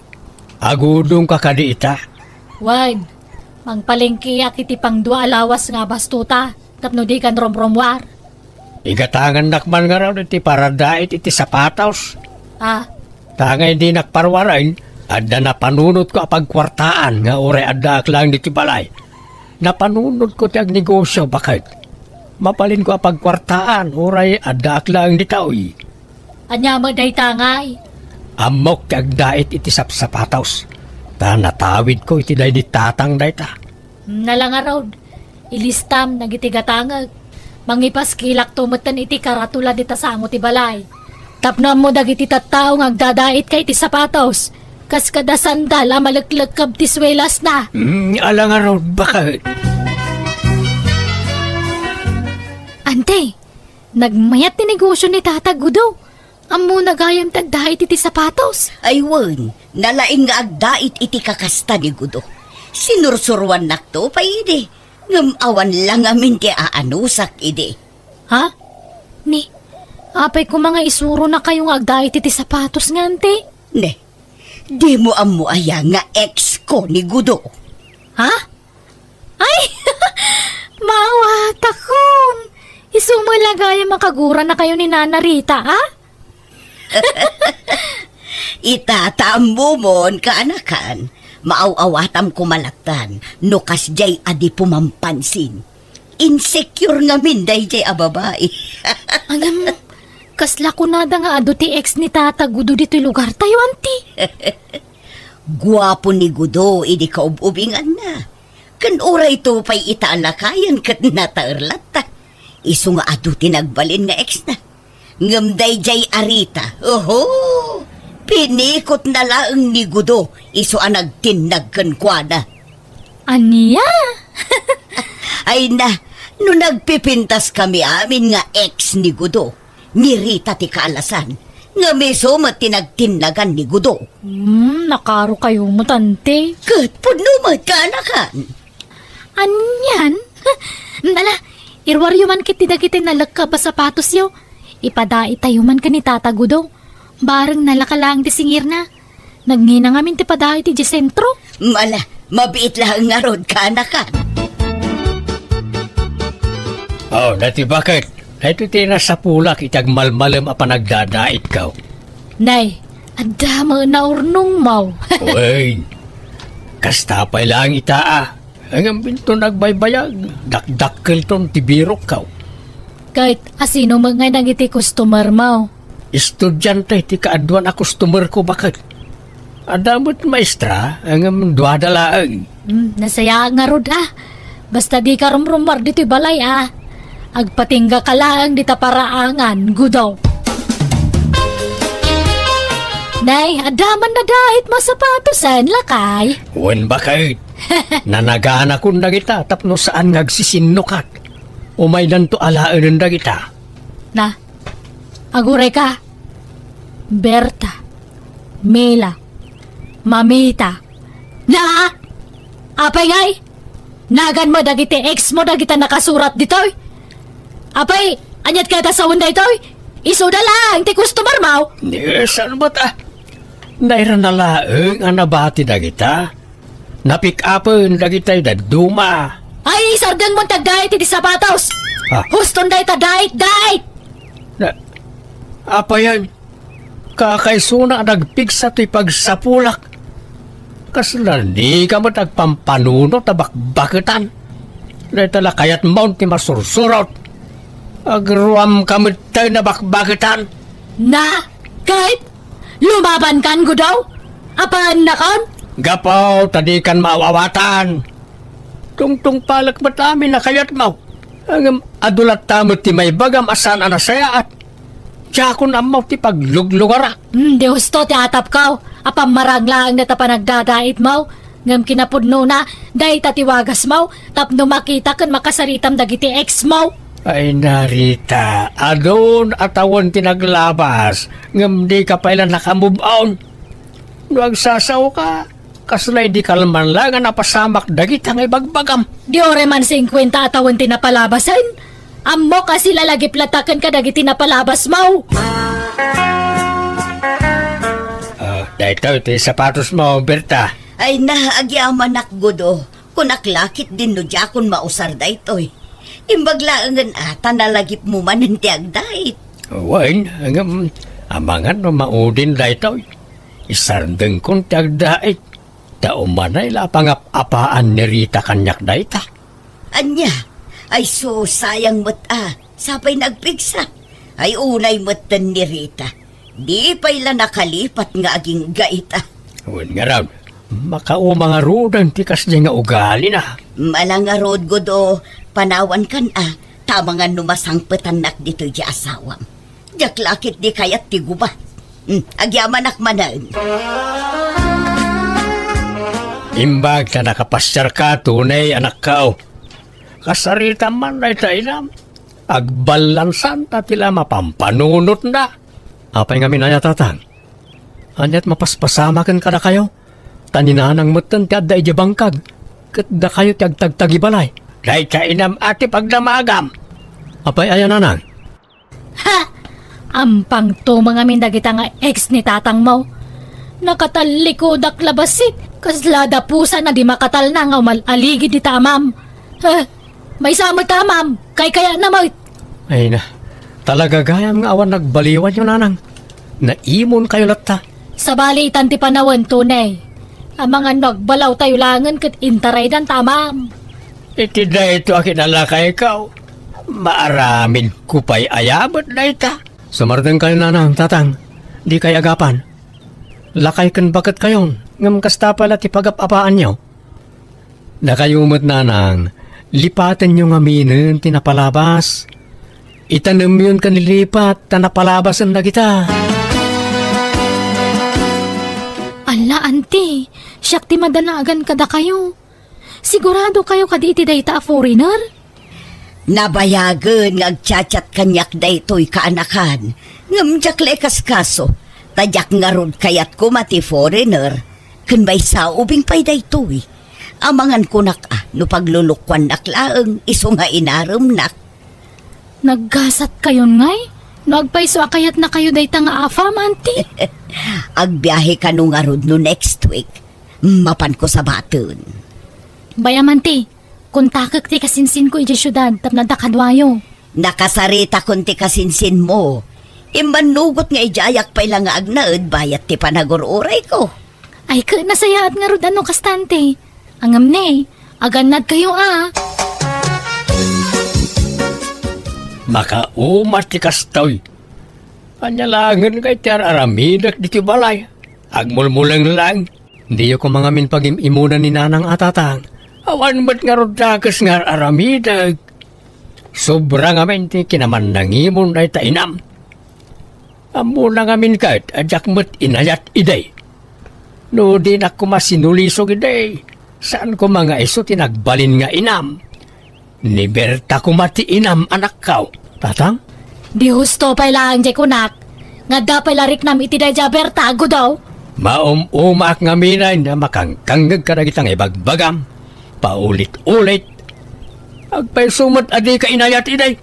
Agudong ka kadiita. Wag. Mangpalengkiyak iti pang dua alawas nga bastuta. Tapno di kan romromwar. Igatangan nakman nga raw iti paradait iti sapataws. Ah, Tangay di nakparwarain. Adda napanunot ko apagkwartaan nga ore adda lang diti balay. Napanunot ko ti agnegosyo bakit? Mapalin ko apagkwartaan oray adda lang di taoy. anya mo day tangay. Amok ti agdait iti sapsapataws. Ta natawid ko iti day di tatang day ta. Nalangarod. Ilistam nagitigatangag. Mangipas kilak tumutan iti karatula di tasango ti balay. Tapno mo dagiti tattao nga agdadait kay ti sapatos. Kas kada sandal malaglag ti swelas na. Alang araw bakit? Ante, nagmayat ti negosyo ni Tata Gudo. Amo nagayam tagdahit iti sapatos. Ay wan, nalaing nga agdait iti kakasta ni Gudo. Sinursurwan nakto pa ide. Ngamawan lang amin ti aanusak ide. Ha? Ni, apay ko mga isuro na kayong agdahit iti sapatos nga ante. Ne, di mo amo aya nga ex ko ni Gudo. Ha? Ay! Mawat akon! Isumulagay makagura na kayo ni Nana Rita, ha? Itatambo mon kaanakan. Maaw-awatam kumalatan. No kasjay adi pumampansin. Insecure nga minday jay ababae. Alam, kasla ko nada nga ado ti ex ni Tata Gudo dito'y lugar tayo, anti. Guwapo ni Gudo, idi kaububingan na. Kan oray to pa'y itaalakayan kat nataerlata. Isu nga ado tinagbalin nga ex na. Ngamday jay arita. Oho! Pinikot na laang ni Gudo. Isu ang nagtinagkan kwa na. Aniya? Ay na, no nagpipintas kami amin nga ex ni Gudo. Ni Rita ti kaalasan. Nga meso matinagtinagan ni Gudo. Nakaro kayo mo, tante. Kat punumat kaanakan. Anyan? Nala, irwaryo man kiti dagiti nalagka ba sapatos yo. Ipadait tayo man ka ni Tata Gudo. Barang nalakalang ti singir na. Nagngina ngamin ti padait ti sentro. Mala, mabiit lang nga rod kaanakan. Oh, dati bakit? Ito tina sa pulak itag malmalam a panagdadait ka. Nay, adama na urnong mau. Uy, kastapay lang itaa. Ang binto nagbaybayag. Dakdakkel ton tibirok ka. Kahit asino mga nagiti customer mau. Estudyante ti kaadwan a customer ko bakit? Adamot maestra ang duadalaang. Nasaya nga rod Basta di ka rumrumar dito'y balay Agpatingga ka lang dita paraangan, Gudo. Nay, adaman na dahit mo sapatosan, lakay. Wen bakit? Nanagaan akong dagita tapno saan nagsisinukat. Umay nanto alaan ng dagita. Na, aguray ka. Berta, Mela, Mamita. Na, apay ngay. Nagan mo dagiti ex mo dagita nakasurat dito'y. Apay, anyat ka ta sa wanda ito'y. Iso na lang, ti customer mau. Saan ba ta? Naira na laeng ang nabati dagita. Napick upon dagita'y daduma. Ay, sardang mo tagdait iti sapatos. Ah. Huston day ta dait. Na, apa yan? Kakaisuna nagpigsa to'y pagsapulak. Kaslan di ka mo tagpampanuno tabakbakitan. Dahil tala kayat mount ni masursurot. Agruam kami tayo na bakbakitan. Na, kahit lumaban kan Gudaw? Apaan na kan? Gapaw, tadi kan maawawatan. Tungtung palak ba't amin na kayat mo? Ang adulat tamot ti may bagam asan anasayaat. Tiyakon amaw ti pagluglugara. Di husto ti atap kaw. Apang maraglaang na ta panagdadait mau. Ngam kinapudno na, dahi tatiwagas mau. Tapno makita kan makasaritam dagiti ex mau. Ay narita, adon atawan tinaglabas. Ngam di ka pailan nakamove on. Nuag sasaw ka. Kaslay di kalman lang nga napasamak dagit ang ibagbagam. Di ore man 50 atawan tinapalabasan. Ammo kasi lalagi platakan ka dagiti napalabas mau. Dahito iti sapatos mo, Berta. Ay na, agyaman Gudo. Kunaklakit din no diyakon mausar da ito'y. Imbaglaangan ata nalagip mo man hindi agdait. Wain, ang amangan no maudin dahito. Isardeng kong tiagdait. Taumanay la pangap-apaan ni Rita kanyak daita. Anya, ay so sayang mo't sapay nagpigsa. Ay unay mo't ni Rita. Di pa'y la nakalipat nga aging gaita. Wen nga raw, makaumang arudan tikas niya nga ugali na. Malang arod Gudo, panawan kan tama nga numasangpetan nak dito di asawam. Diyak lakit di kayat ti guba. Agyaman manan. Imbag na nakapasyar ka, tunay anak ka o. Kasarita man na itainam. Agbalansan ta tila mapampanunot na. Apay nga minaya tatang. Anyat mapaspasamakan ka na kayo. Taninanang mutan ti adda ija bangkag. Kat da kayo ti agtagtagibalay. Dahil ka inam ati pagdamagam. Apay ayan nanang. Ha! Ampang to mga mindagita nga ex ni tatang mo. Nakatalikod ak labasit. Kaslada pusa na di makatal na nga umaligid di tamam. Ha! May samot tamam. Kaya na mo. Ay na. Talaga gayam nga awan nagbaliwan yun nanang. Naimon kayo latta. Sa balitan ti panawan tunay. Ang mga nagbalaw tayo langan kat intaray dan tamam. Iti na ito akinalakay ikaw. Maaramin kupay ayabot na ita. Sumardeng kayo nanang, tatang. Di kay agapan. Lakay kan bagat kayon. Ngam kasta pala ti pagapapaan nyo. Nakayumot nanang. Lipatan nyo nga minin tinapalabas. Itanam yun kanilipat tanapalabasan na kita. Ala, auntie. Siyak ti madanagan kada kayo. Sigurado kayo kaditi dayta a foreigner? Nabayagan nga agchat-chat kanyak daytoy kaanakan. Ngamjak lekas kaso. Tadyak nga rod kayat ko mati foreigner. Kan bay sa ubing pay daytoy. Amangan ko nak no paglulukwan naklaang iso nga inaram nak. Naggasat kayon ngay? Nagpaiso akayat na kayo dayta nga afam, auntie? Agbiyahe ka no nga rod no next week. Mapan ko sa baton. Bayam, auntie. Kuntakak ti kasinsin ko iti syudad tapno dakadwayo. Nakasarita kunti kasinsin mo. Imbanugot nga ijayak pa ilang nga agnaed bayat ti panagururay ko. Ay, nasayaat nga rod ano kastante. Angam ne, aganad kayo Makaumat ti kastoy. Anyalangan kay ti aramidak di ti balay. Agmulmulang lang. Di ko mga minpag-imunan ni nanang atatang. Awan ba't nga rodakas nga aramidag. Sobrang amin ti kinaman nangimon na itainam. Amo lang amin kahit adyak mo't inayat iday. No di na ko masinulisog iday. Saan ko mga iso tinagbalin nga inam. Ni Berta ko mati inam anak kao. Tatang? Di husto pa ilang jay kunak. Nga dapay larik nam iti day jaberta ago daw. Umak nga minay na makangkanggag ka na kitang ibagbagam. Paulit-ulit. Agpay sumat adi ka inayat iday.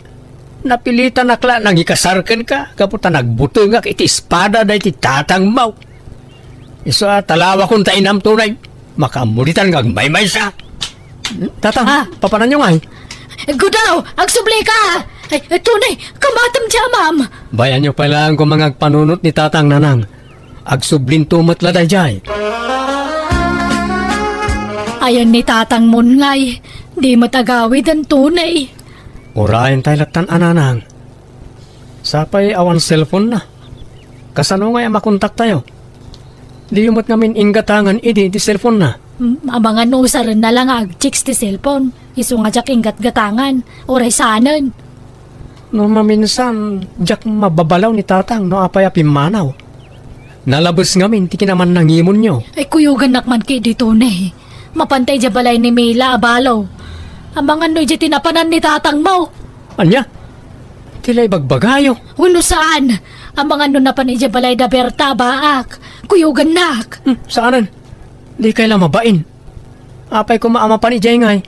Napilitan nakla nang ikasarkan ka. Kaputa nagbutungak iti espada na iti tatang mau. Isa talawa kong tainam tunay. Makamulitan ngag may sa. Tatang, papanan nyo nga eh. Gudaw, agsubli ka! Ay, tunay, kamatam siya, ma'am. Bayan nyo pala ang kumangag panunot ni tatang nanang. Agsublin tumat laday jay. Ayan ni tatang munngay. Di matagawid ang tunay. Urayan tayo latan ananang. Sapay awan cellphone na. Kasano nga makontak tayo? Di umot ngamin inggatangan idi di cellphone na. Abangan no sa rin na lang ag-chicks ti cellphone. Iso nga jak ingat-gatangan. Oray sanan. No maminsan, jak mababalaw ni tatang no apay apimanaw. Nalabas ngamin ti kinaman nangimon nyo. Ay kuyugan nakman ki di tunay. Mapantay dya balay ni Mila abalaw. Abangan no dya tinapanan ni tatang mo. Anya? Tilay bagbagayo. Uno saan? Abangan no napan dya balay da Berta baak. Kuyugan nak. Saanan? Di kaila mabain. Apay ko maama pa ni Jay ngay.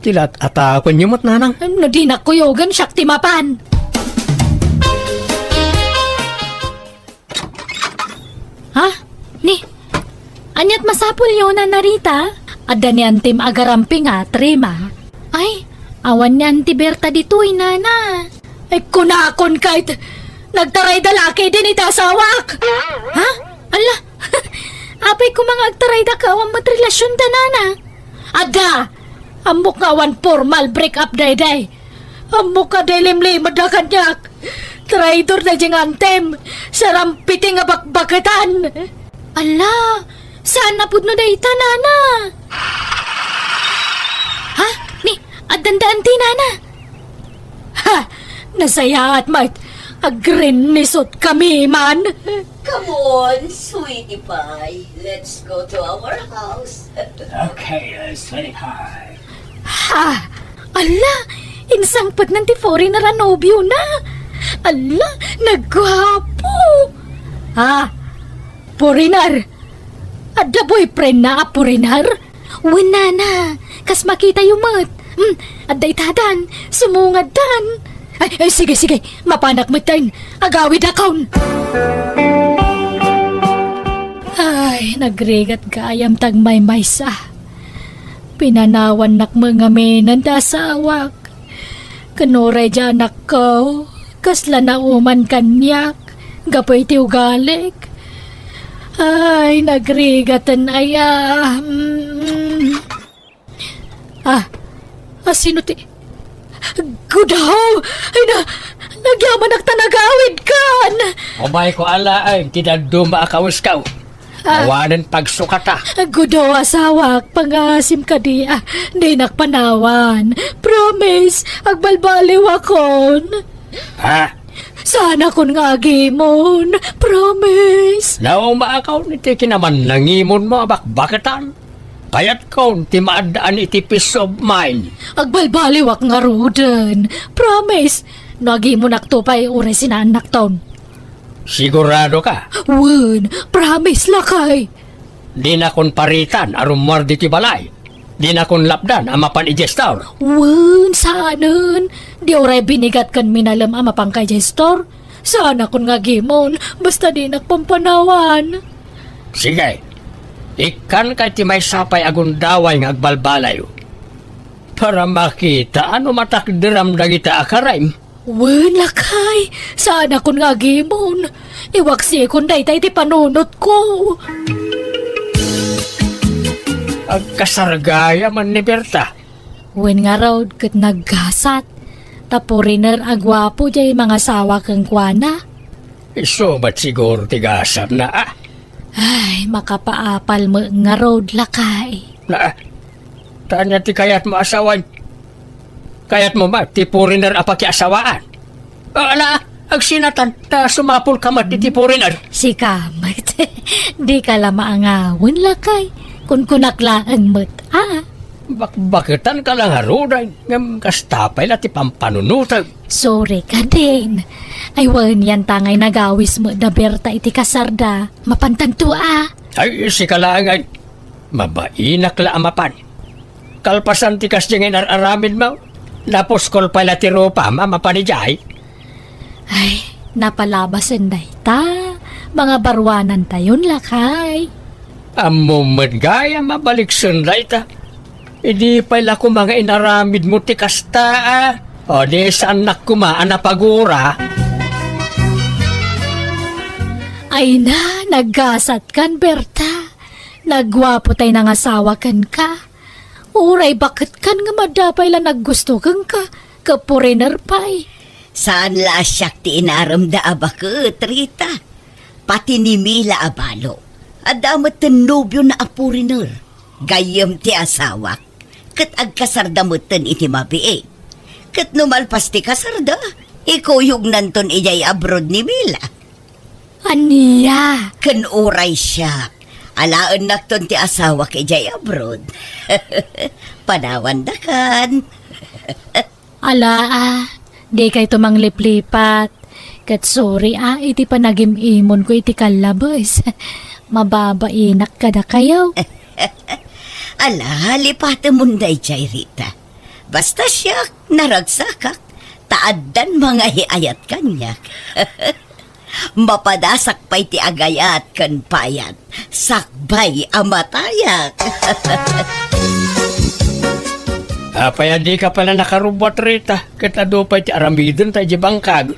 Tilat atakon yung nanang. No di na kuyugan siyak timapan. Ha? Ni? Anyat masapul yun na narita? Adda ni antim agarampi nga, trima. Ay, awan ni Auntie Berta dito'y nana. Ay kunakon kahit nagtaray dalaki din itasawak. Ha? Ala, apay ko mga agtaray da ka awang matrelasyon da nana. Ada, amok nga awan formal break up day. Amok ka delim-limad na kanyak. Traidor na diyang antem. Sarampiting nga bakbakatan. Ala, saan na pud no dayta, nana? Ha? Ni, adandaan ti, nana? Ha? Nasaya at mait. Agrin nisot kami, man. Come on, sweetie pie. Let's go to our house. Okay, sweetheart. Ha? Ala, insangpad ng ti foreigner na nobyo na. Ala, nagwapo. Ah, purinar. Ada boyfriend na purinar? Wala na. Kas makita yung mat. Ada itadan. Sumungadan. Ay, sige. Mapanak mo tayo. Agawid akaun. Ay, nagregat gayam tag may maysa. Pinanawan nak mga menan da sawak. Kanuray dyan ako. Kasla na uman kanyak. Gapoy ti ugalik. Ay, nagrigatan aya. Sino ti? Gudaw! Ay na, nagyaman ak tanagawid kan! Umay ko ala ay, tinaduma akawas ka. Awanan pagsukata. Gudaw asawak, pangasim ka di. Di nakpanawan. Promise, agbalbaliw akon. Ha? Sana kon nga agimon. Promise. Nauma akaw ni ti kinaman nangimon mo bakbakatan. Kayat kaun ti maadaan iti peace of mind. Agbalbaliwak nga rudan. Promise. Nagimon aktupay uray sinanak taon. Sigurado ka? Wen, promise lakay. Di na kon paritan arumar di ti balay. Di na kon lapdan amapan igestor. Wen, saanan? Di oray binigat kan minalam amapang kay gestor. Sana kun nga gimon, basta di nakpampanawan. Sige. Ikan kay ti may sapay agundaway ng agbalbalay. Para makita ano matakdiram dagita akaraim. Wen, lakay. Sana kun nga gimon. Iwaksi kun daytay ti panunot ko. Agkasargaya man ni Berta. Wen nga raw kat naggasat. Tapuriner agwapo jay mga sawa kang kwana. Iso ba't siguro tigasap na Ay, makapaapal mo nga road lakay. Na, tanya ti kayat mo asawan. Kayat mo ba, ti puriner apaki asawaan? Ala, agsinatan, ta sumapul ka mat ti puriner. Si kamat, di ka lamaangawin lakay. Kung kunaklaan mo't, Bakbakitan ka lang haruday, ngam kastapay na ti pampanunutag. Sorry ka din. Ay, wan yan tangay nagawis mo na Berta iti kasarda. Mapantanto Ay, si kalangan, mabainak la amapan. Kalpasan ti kas diyang inararamid mo, napos kol pala ti ropa, mamapanijay. Ay, napalabasan na ita. Mga barwanan tayon lakay. Amumad gaya mabalik sunday ta. Hindi pala ko mga inaramid mo ti kasta O di saan nakumaan na pagura. Ay na, naggasat kan Berta. Nagwapo tay nang asawa kan ka. Uray bakit kan nga madapay lang naggusto kang ka. Kapuriner pay. Saan lasyak ti inaramda abakot, Rita? Pati ni Mila abalo. Adamat ten nobyo na apuriner. Gayam ti asawak. Kat agkasardamutan iti mabiig. Kat numalpas ti kasarda. Ikuyog nanton ijay abroad ni Mila. Aniya? Kan uray siya. Alaan nakton ti asawa kay jay abroad. Panawan da kan. Ala di kay tumang liplipat. Kat sorry iti panagimimon ko iti kalabos. Mababainak ka na kayo. Ala, lipatan mo na jay Rita. Basta siya naragsakak. Taaddan mga hiayat kanyak. Mapadasak pa'y ti agayat kan payat. Sakbay amatayak. Apay di ka pala nakarubot Rita. Katado pa'y ti aramidon tayo di bangkag.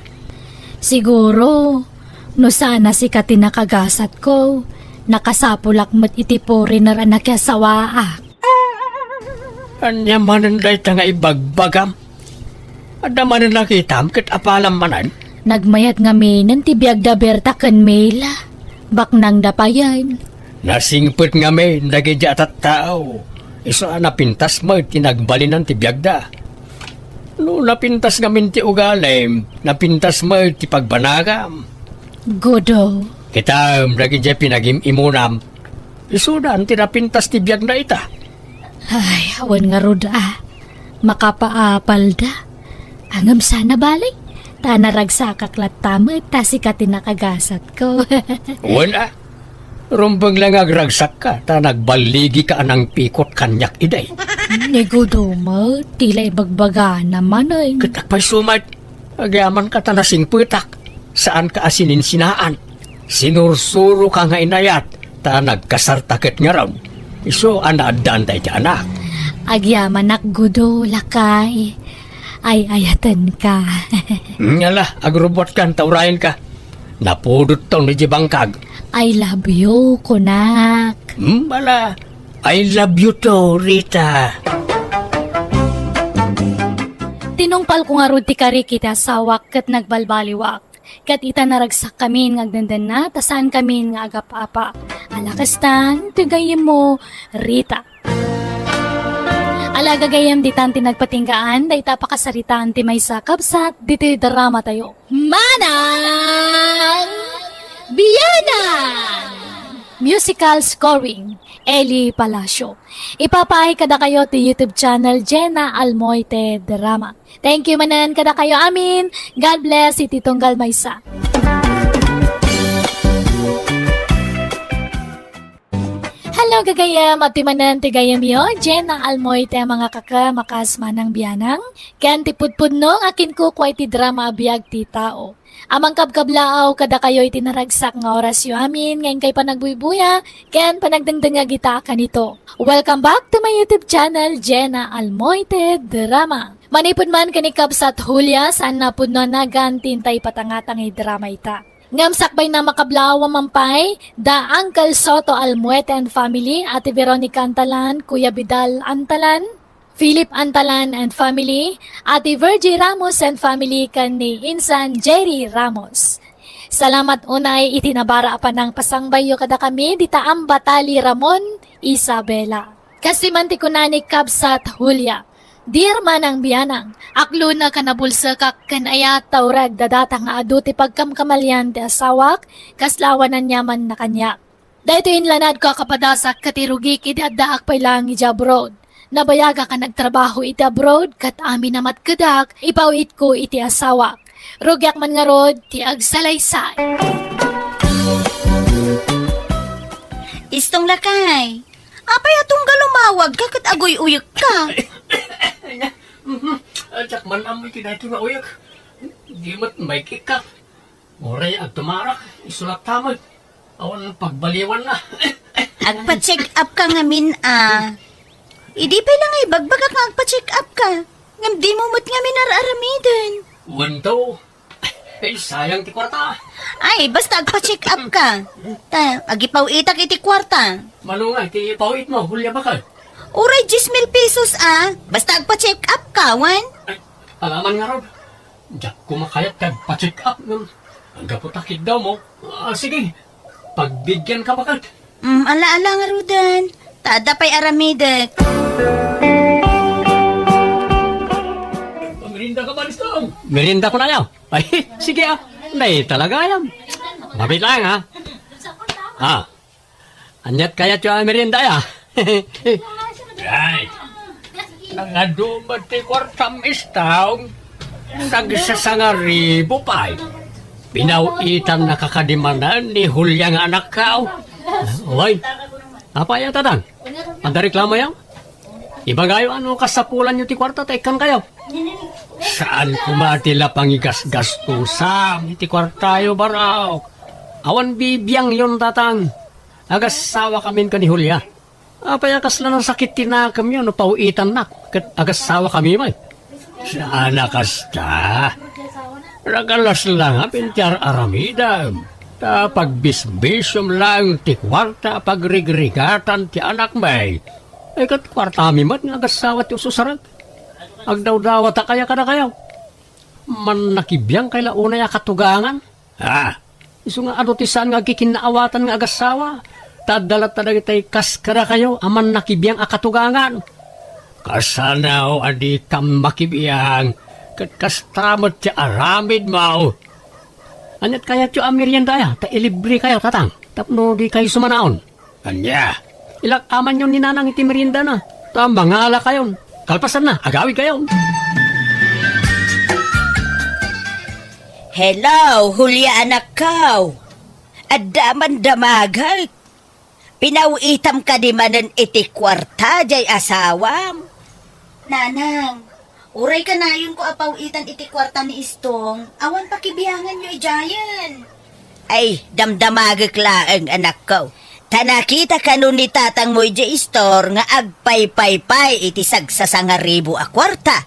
Siguro, no sana si Kati nakagasat ko. Nakasapulak mo't iti poriner anak yasawa. Anya manan day ta nga ibagbagam. Ada manan nakitam kat apalam manan. Nagmayat nga minan ti biag da Berta kan Mela. Baknang dapayan. Nasingput nga may nagidya at tao. Isa napintas mo tinagbalinan ti biagda. No napintas nga min ti ugalim, napintas mo ti pagbanagam. Godo. Kita nagidya pinagim imunam. Isudan ti napintas ti biag na ita. Ay, awan nga roda. Makapaapal da. Angam sana balay. Ta naragsakaklat tamad, ta si ka tinakagasat ko. Wala. Rumbang lang agragsak ka, ta nagbaligi ka ng pikot kanyak iday. Nigudumo, tila ibagbaga naman ay. Katakpay sumat, agyaman ka ta nasing putak. Saan ka asinin sinaan? Sinursuro ka nga inayat, ta nagkasartakit nga raw. Iso anadaan tayo ti anak. Agyaman nakgudo, lakay. Ay ayatan ka. Ngala, agrobot ka, taurayan ka. Napudot tong ni Jibangkag. I love you, kunak. Bala, I love you to, Rita. Tinungpal ko nga rudi kari kita sawak kat nagbalbaliwak. Kat ita naragsak kami ngagdandan na, tasan kami nga agapapa. Alakastan, tigayim mo, Rita. Alagagayam di tanti nagpatinggaan, day tapakasaritaan ti may sakabsat, di ti drama tayo. Manang Biyanan! Musical scoring, Eli Palacio. Ipapahay kada kayo ti YouTube channel Jenna Almoite Drama. Thank you manan kada kayo amin. God bless si Titong Galmaysa. Hello gagayam at timanan ti gayam yo, Jenna Almoite mga kaka makas manang biyanang. Kan ti pudpudno akin ko kway ti drama abiyag ti tao. Amang kabkablaaw kada kayo itinaragsak nga oras yo amin ngayon kay panagbuibuya, ken panagdangdanga gita kanito. Welcome back to my YouTube channel, Jenna Almoite Drama. Manipod man kanikab sa Hulya, saan na pud na nagantintay patangatang drama ita. Ngamsakbay na makablaw mampay, da Uncle Soto Almuete and family, Ate Veronica Antalan, Kuya Vidal Antalan, Philip Antalan and family, Ate Virgie Ramos and family kan ni Insan Jerry Ramos. Salamat unay itinabara pa ng pasangbayo kada kami dita ang Batali Ramon Isabela. Kasi mantikunani kabsat Hulya. Dear manang biyanang, aklo na kanabulsa kak kanayat taurag dadata nga adu ti pagkamkamalyan ti asawak, kaslawanan nyaman na kanya. Dahito inlanad ko kapadasak katirugi kiti addaak pay lang ija abroad. Nabayaga ka nagtrabaho iti abroad, kat amin namat kadak, ipawit ko iti asawak. Rugyak man nga rod, ti agsalaysay. Istong lakay. Apay atong galumawag ka kat agoy uyok ka. Ajak man amoy kinahito na uyak. Di mat may kikak. Moray ag tumarak, isulat tamag. Awan pagbaliwan na. Agpa-check up ka ngamin Idi pa lang ay bagbaga ka agpa-check up ka. Ngam di mo mo't ngamin nararamidan. Wanto. Sayang ti kwarta. Ay, basta agpa-check up ka. Agipaw itak iti kwarta. Malungay, ti pawit mo, hulya bakal. Uray, 10,000 pesos Basta agpa-check up ka, wan. Ay, alaman nga raw. Diyak kumakayat kag pa-check up. Ang gaputakid daw mo. Sige, pagbigyan ka bakal. Ala-ala nga rudan. Tada pa'y aramidak. Merinda ka ba nito? Merinda ko na yaw. Ay, sige Nay, talaga yan. Mabit lang Anyat kaya tiyo merinda ya. Right. Nangadumat ti kwartam istaw. Nagsasangaribo pa. Pinawitan nakakadimanan ni Hulya nga anak ka. Oy, apa yan tatang? Anda reklamo yan? Ibagayo kasapulan nyo ti kwarta, tekan kayo. Saan kumatila pangigas-gastusan ti kwartayo baraw? Awan bibiyang yon tatang. Agasawa kami ka ni Hulya. Payakas na ng sakit tinakam yun, pauitan na. Agasawa kami may. Sana kasta. Ragalas lang pintyar aramidam. Pagbisbisyom lang ti kwarta pagrigregatan ti anak may. Kat kwarta mi mat agasawa ti ususarag. Agdaw-dawa ta kaya kada kayaw. Man nakibiyang kay launay katugangan. Isu nga ti saan nga kikinaawatan nga agasawa. Tadalat talaga tay kaskara kayo, aman nakibiyang akatugangan. Kasanaw adi kam makibiyang, kat kastamot ti aramid mao. Anyat kaya ti amirienda ya, ta ilibre kayo tatang, tapno di kayo sumanaon. Anya, ilak aman yun ninanang iti merienda na, ta mangala kayon, kalpasan na, agawid kayon. Hello, Hulya anak kaw. Adaman damagal. Pinawitam ka di manan iti kwarta jay asawam. Nanang, uray ka na yun ko apawitan iti kwarta ni Istong. Awan pakibiyangan nyo ijayan. Ay, damdamagak laang anak ko. Tanakita ka nun ni tatang mo iti istor nga agpay-pay-pay iti sagsasangaribo a kwarta.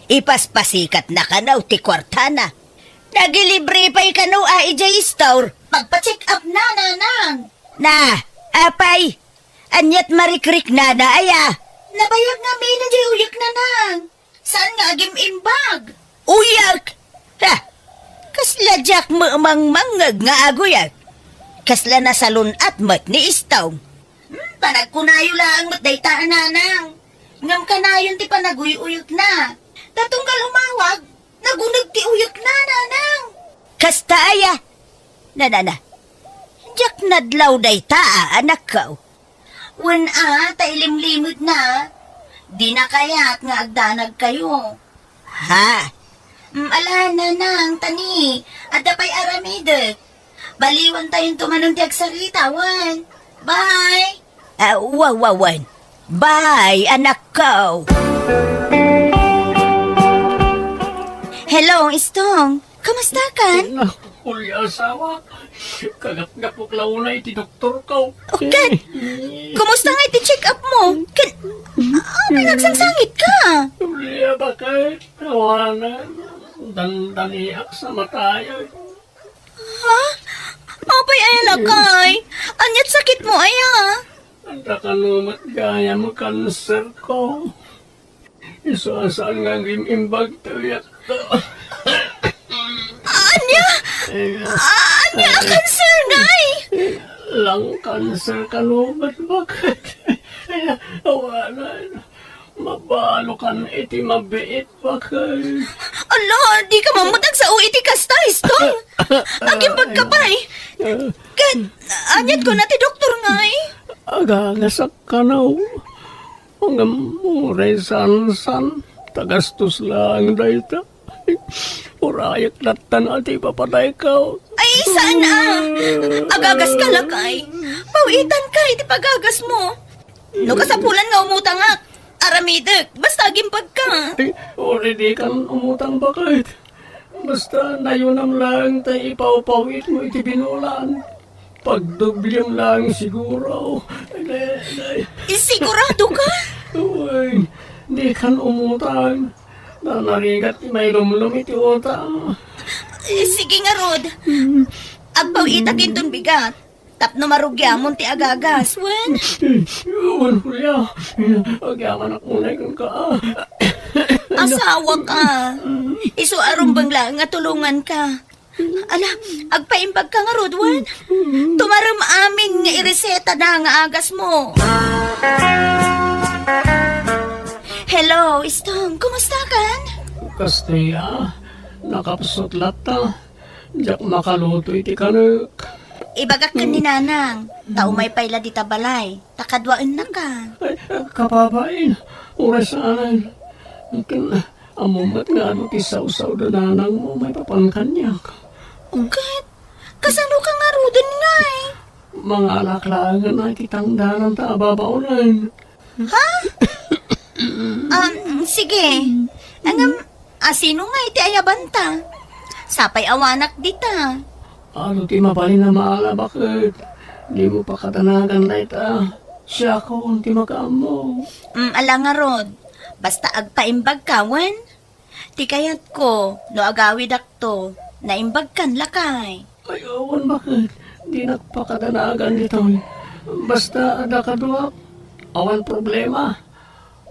Ipaspasikat na ka na ti kwarta na. Nagilibre pa'y kanu a iti istor. Pagpa-check up na, nanang. Na, apay. Anyat marikrik na na aya. Nabayag nga may na jay uyak na nang. Saan nga agim imbag? Uyak? Ha? Kasla jak mo mangmangag nga aguyak. Kasla na salon at mat ni istaw. Panagkunayo lang mat daytaan nanang. Ngam kanayon ti panaguyuyok na. Tatunggal umawag, nagunag ti uyok na nanang. Kasta aya. Na. Jak nadlaw dayta anak ko. Wan tailimlimod na. Di na kaya't nga agdanag kayo. Ha? Ala nanang tani. Adapay aramidek. Baliwan tayong tumanong tiag sarita, Wan. Bye! Wan. Bye, anak ko. Hello, Istong. Kamusta ka? Uli asawa. Kagap-gapok launay ti doktor ko. Okay. Kumusta nga iti-check up mo? Pinagsangsangit ka. Uli bakit? Tawanan. Dandaniak sa matayo. Ha? Apay ay lakay. Anyat sakit mo aya. Anda kanumat gaya mo kanser ko. Isasaan nga imbag tayak to. Anya cancer ngay. Lang kanser kanumat bakit? Awanan. Mabalo kan iti mabiit bakit? Ala, di ka mamutag sa uiti kasta, Istong. Agimbag ka pa eh. Anyat ko na ti doktor ngay. Aga ngasak ka na. Hanggang muray san-san. Tagastos lang dahita. Urayak latan ati papatay ka. Ay, sana. Agagas ka lakay. Pawitan ka iti pagagas mo. No kasapulan nga umutangak. Aramidek, basta gimpag ka. Ay, already kan umutang bakit? Basta nayunam lang tayo ipawpawit mo iti binulan. Pagdugbilyam lang siguro. Sigurado ka? Uy, di kan umutang. Nanarigat may lumlum iti utang. Sige nga, Rod. Agpawitan din dun bigat. Tapno marugya mo ti agagas, Wen. Wan kuya, agyaman ako na ikon ka. Asawa ka. Isu arumbang lang nga tulungan ka. Ala, agpaimbag ka nga, Rod, Wen. Tumaram amin nga ireseta na nga agas mo. Hello, Istong. Kumusta kan? Kastaya, nakapsot lata. Diyak makaluto iti kanek. Ibagak ka ni Nanang. Taumay payla di tabalay. Takadwaan na ka. Ay, kapabain, oras anan. Ikan, amumat nga ano ti saw-saw da nanang mo, may papangkanyak. Ugad, kasano ka nga Rodon nga eh. Mga alaklangan na kitang danan ta ababaunan. Ha? Sige. Sino nga iti ayabanta? Sapay awanak dita. Ano ti mapalin na maala bakit? Di mo pa katanagan na ita. Siya ko kung ti makaamo. Ala nga Rod. Basta agpaimbag ka, Wen. Ti kayat ko, no agawid akto, naimbag kan lakay. Ay, awan bakit? Di nagpakatanagan dito. Basta ada kaduak. Awan problema.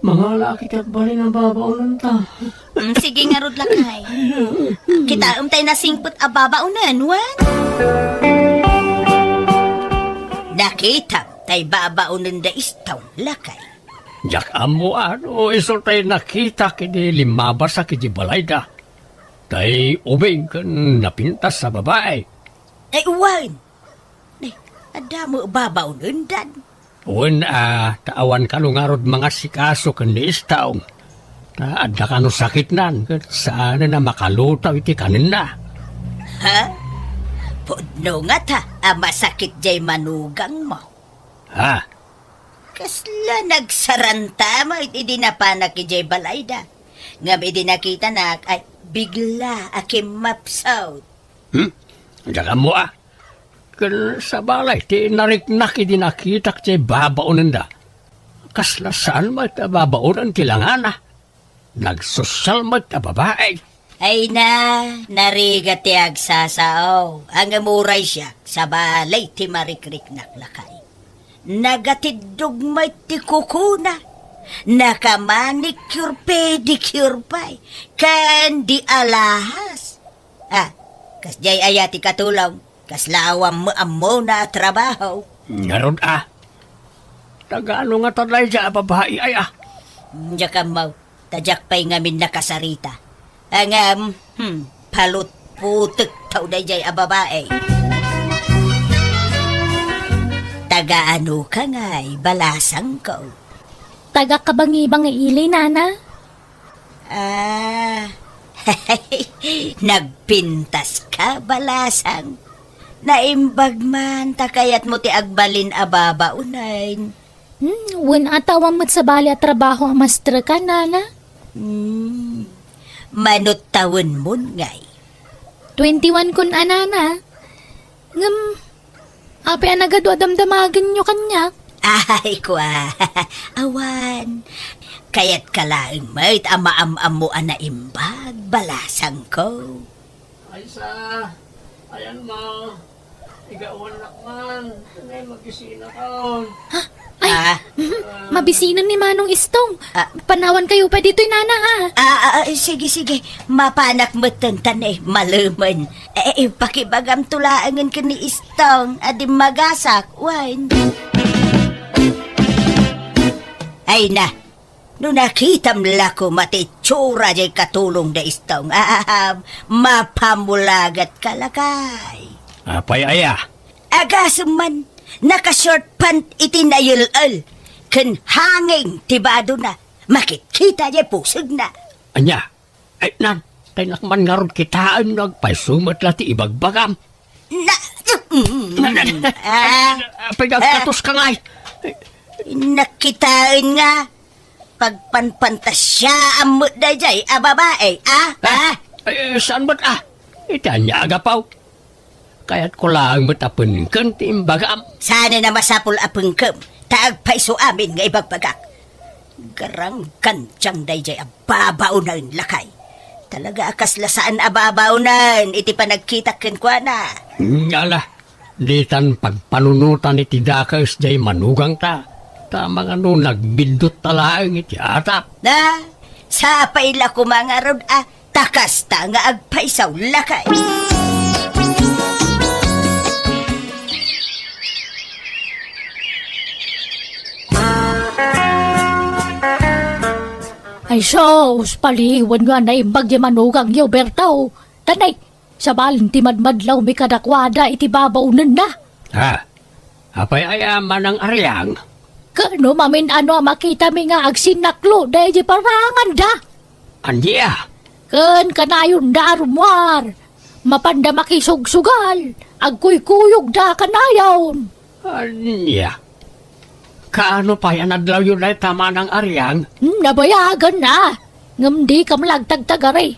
Mga laki kat bali ng babaunan ta. Sige nga Rod lakay. Kita umtay na singput ababaunan, Wen. Nakita tay babaunan da istaw lakay. Jak amo ano, iso tayo nakita kini limabas sa kini balay da. Tay ubing kan napintas sa babae. Ay, Wen. Ada mo babaunan dan. Uwan, taawan ka lungarod mga sikaso kan ni istaw. Ada ka no sakit nan, saan na makalutaw iti kanin na. Ha? Pudno nga ta, masakit jay manugang mo. Ha? Kasla nagsaranta mo, iti na pa na ki jay balayda. Ngam iti nakita na, ay bigla akim mapsaw. Daga mo Kan sa balay, ti nariknak idi nakita kay babaunan da. Kasla saan mo ita babaunan tilangan Nagsosyal mo ita babae. Ay narigat ti agsasaw. Ang amuray siya, sa balay ti marikrik naklakay. Nagatidog may ti kukuna. Nakamanicure pedicure pa'y. Kandi alahas. Kas jay ayati katulong. Kas lawam mo amo na trabaho. Ngaron Tagaano nga talay siya babae ay Diya ka mo, tadyak pa'y ngamin nakasarita. Ang palut putik tao na jay babae. Tagaano ka nga'y balasang ko. Taga kabangi-bangi ili, nana. Nagpintas ka, balasang. Naimbag man, takayat mo ti agbalin ababaunayn. Wen atawang mat sa bali at trabaho ang master ka, nana. Manot taon mo ngay. 21 kun anana. Ngam, api anagado adamdamagan nyo kanya. Ay, awan. Kaya't kalaing may't ama-am-am mo na imbag, balasang ko. Ay ayan mo. Igawan nakman. Tanay mag-isina ka. Mabisinan ni Manong Istong. Panawan kayo pa dito'y nana Sige. Mapanak mo tantan maluman. Pakibagam tulaangan ka ni Istong, adim magasak, wine. Ay na, no nakitam lako matitsura jay katulong da Istong. Mapamulagat kalakay. Apay aya. Agasuman, naka-short pant itinayul-al. Kan hanging tibado na. Makikita niya pusog na. Anya, ay tay nakman nga ron kitaan nagpaisumat lati ibagbagam. Pagkakatos ka ngay. Nakitaan nga. Pagpanpantasya ang muda jay, babae, Saan ba't Itanya agapaw. Kaya't ko lang matapon kanti imbagam. Sana na masapul apeng kem. Taag paiso amin nga ibagbagak. Garang kantyang dayjay ababaunan lakay. Talaga akaslasaan ababaunan. Iti panagkita kenkwa na. Ngala, ditan pagpanunutan iti dakas jay manugang ta. Tamang nagbindot talaang iti atap. Sa paila ko mga rod, takas ta nga agpaisaw lakay. Ay sos, paliwan nga na imbag yung manugang yo, Bertaw. Tanay, sa balin ti madmadlaw may kadakwada iti babaunan na. Apay ayaman ang aryang. Kano mamin makita mi nga agsinaklo dahil di parangan da. Andiya. Kan kanayon da arumwar. Mapanda makisugsugal. Agkuy-kuyog da kanayon. Andiya. Kaano pa yan adlaw yun ay tama ng aryang? Nabayagan na. Ngam di ka malagtagtagari.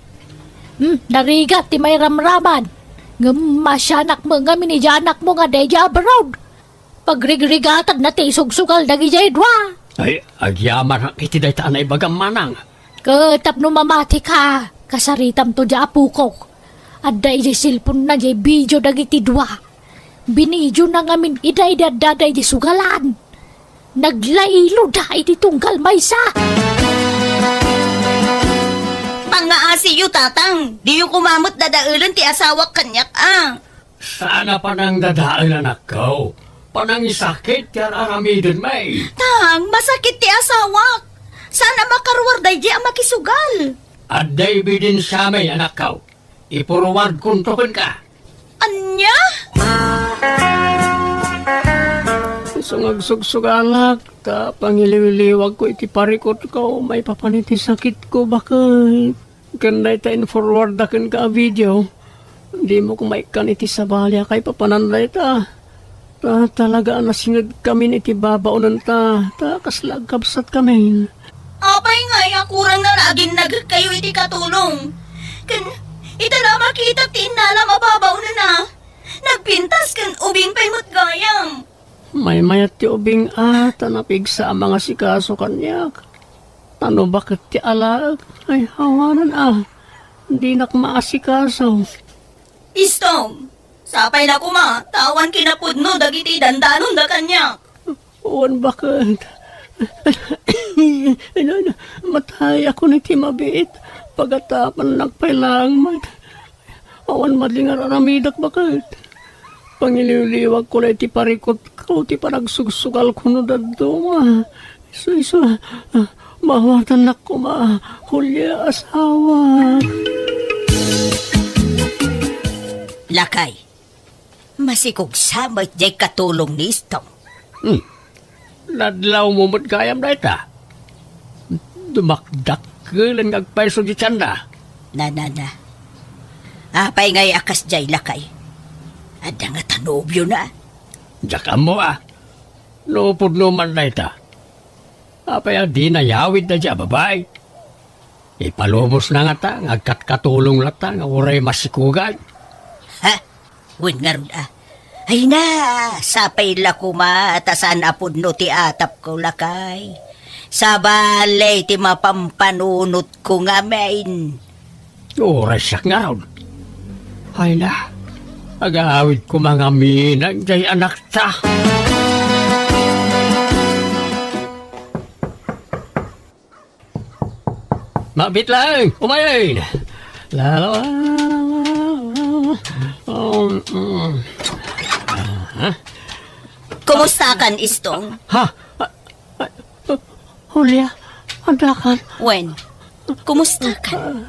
Narigat ti may ramraman. Ngam masyanak mo nga minijanak mo nga deja abroad. Pagrigrigatag na ti sugsugal dagi jay dwa. Ay, agyaman ang iti day taan ay bagang manang. Katap no mamati ka. Kasaritam to di apukok. At da iti silpon na jay video dagi ti dwa. Binidyo na ngamin iday daday di sugalan. Naglailo da iti tunggal maysa. Pangaasiyo tatang, di yung kumamot dadaulan ti asawak kanyak Sana pa nang dadaan anak ko. Panang isakit yan aramidin may. Tang, masakit ti asawak. Sana makarwar di ang makisugal. At David din sa may anak ko. Ipuruward kuntukin ka. Anya? Sungag-sugsugalak, ta pangiliwiliwag ko iti parikot ko, may papaniti sakit ko bakit. Kanday ta in-forward akin ka video. Hindi mo kumaikan iti sa balya kay papananday ta. Talaga nasingad kami iti babaunan ta. Kaslag kapsat kami. Apay nga, kurang na laging kayo iti katulong. Ita na makita ti inala mababaw na. Nagpintas kan ubing paymot gayam. May mayat ti ubing tanapigsa ang mga sikaso kanyak. Ano bakit ti alaag? Ay, hawanan Hindi nak maasikaso. Istong, sapay na kuma, tawan kinapudno dagiti dandanon da kanya. Uwan bakit? Matay ako ni Timabiit. Pagatapan nagpailang awan madlingar aramidak bakit? Pangililiwag ko na iti parikot ko, ti panagsugsugal ko no dadto Isa, mawatan na ko hulya asawa. Lakay, masikog samay jay katulong ni Istong. Nadlaw mo mo't kayam na ita. Dumakdak lang agpaiso di tiyanda. Na. Apay ngay akas jay lakay. Ada nga tanobyo na. Diyak mo Lupod naman na ita. Apay di nayawid na diya babae. Ipalubos na nga ta, ngagkat-katulong na ta, nga uray masikugan. Ha? Win nga ron Ay na, sapay la kuma, tasan apod no ti atap ko lakay. Sa balay ti mapampanunot ko nga main. Uray siya nga ron. Ay na, agawid ko mga minang jay anak ta. Mabit lang, umayin. Lalo. Kumusta kan, Istong? Julia, andakan. Wen, kumusta kan?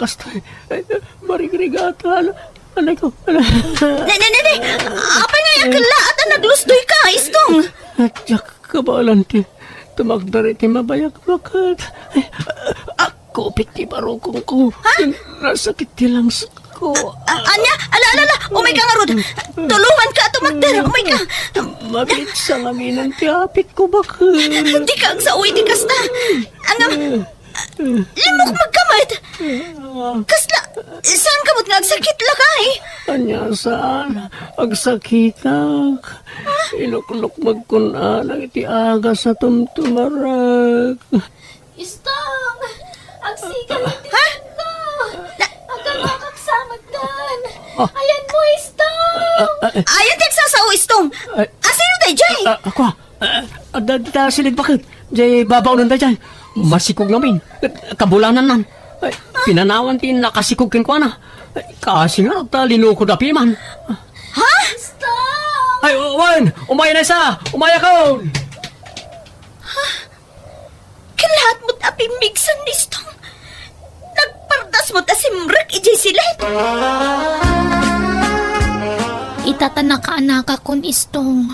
Kastay, marigrigata. Anay ko. Ne, apa nga yung kalaat na naglusdoy ka, Istong? Tiyak kabalanti. Tumagdari ti mabayak bakit. Ako piti barukong ko. Nasakit ti langs ko. Anya, ala, umay ka nga rod. Tulungan ka, tumagdara, umay ka. Mabit sa ngamin ang tiapit ko bakit. Di ka ang sa uwi, di kasta. Limok magkamad. Kasla, saan kamot nga agsakit lakay? Anya saan? Agsakitak. Iluklok magkunan ang iti aga sa tumtumarag. Istong! Agsikan iti ko! Agkalakaksamad kan! Ayan mo, Istong! Ayan din sa Istong. Asino tayo, Jay? Ako Adada silid bakit? Jay babaw nun tayo dyan. Masikog namin. Kabulanan nan. Pinanawan tin nakasikog kin ko na. Kasi nga linukod api man. Ha? Istong! Ay, Wan! Umaya na isa! Umaya ko! Kalahat mo't apimigsan ni Istong. Nagpardas mo't asimrek ijay silet. Itatanak ka anaka kon, Istong.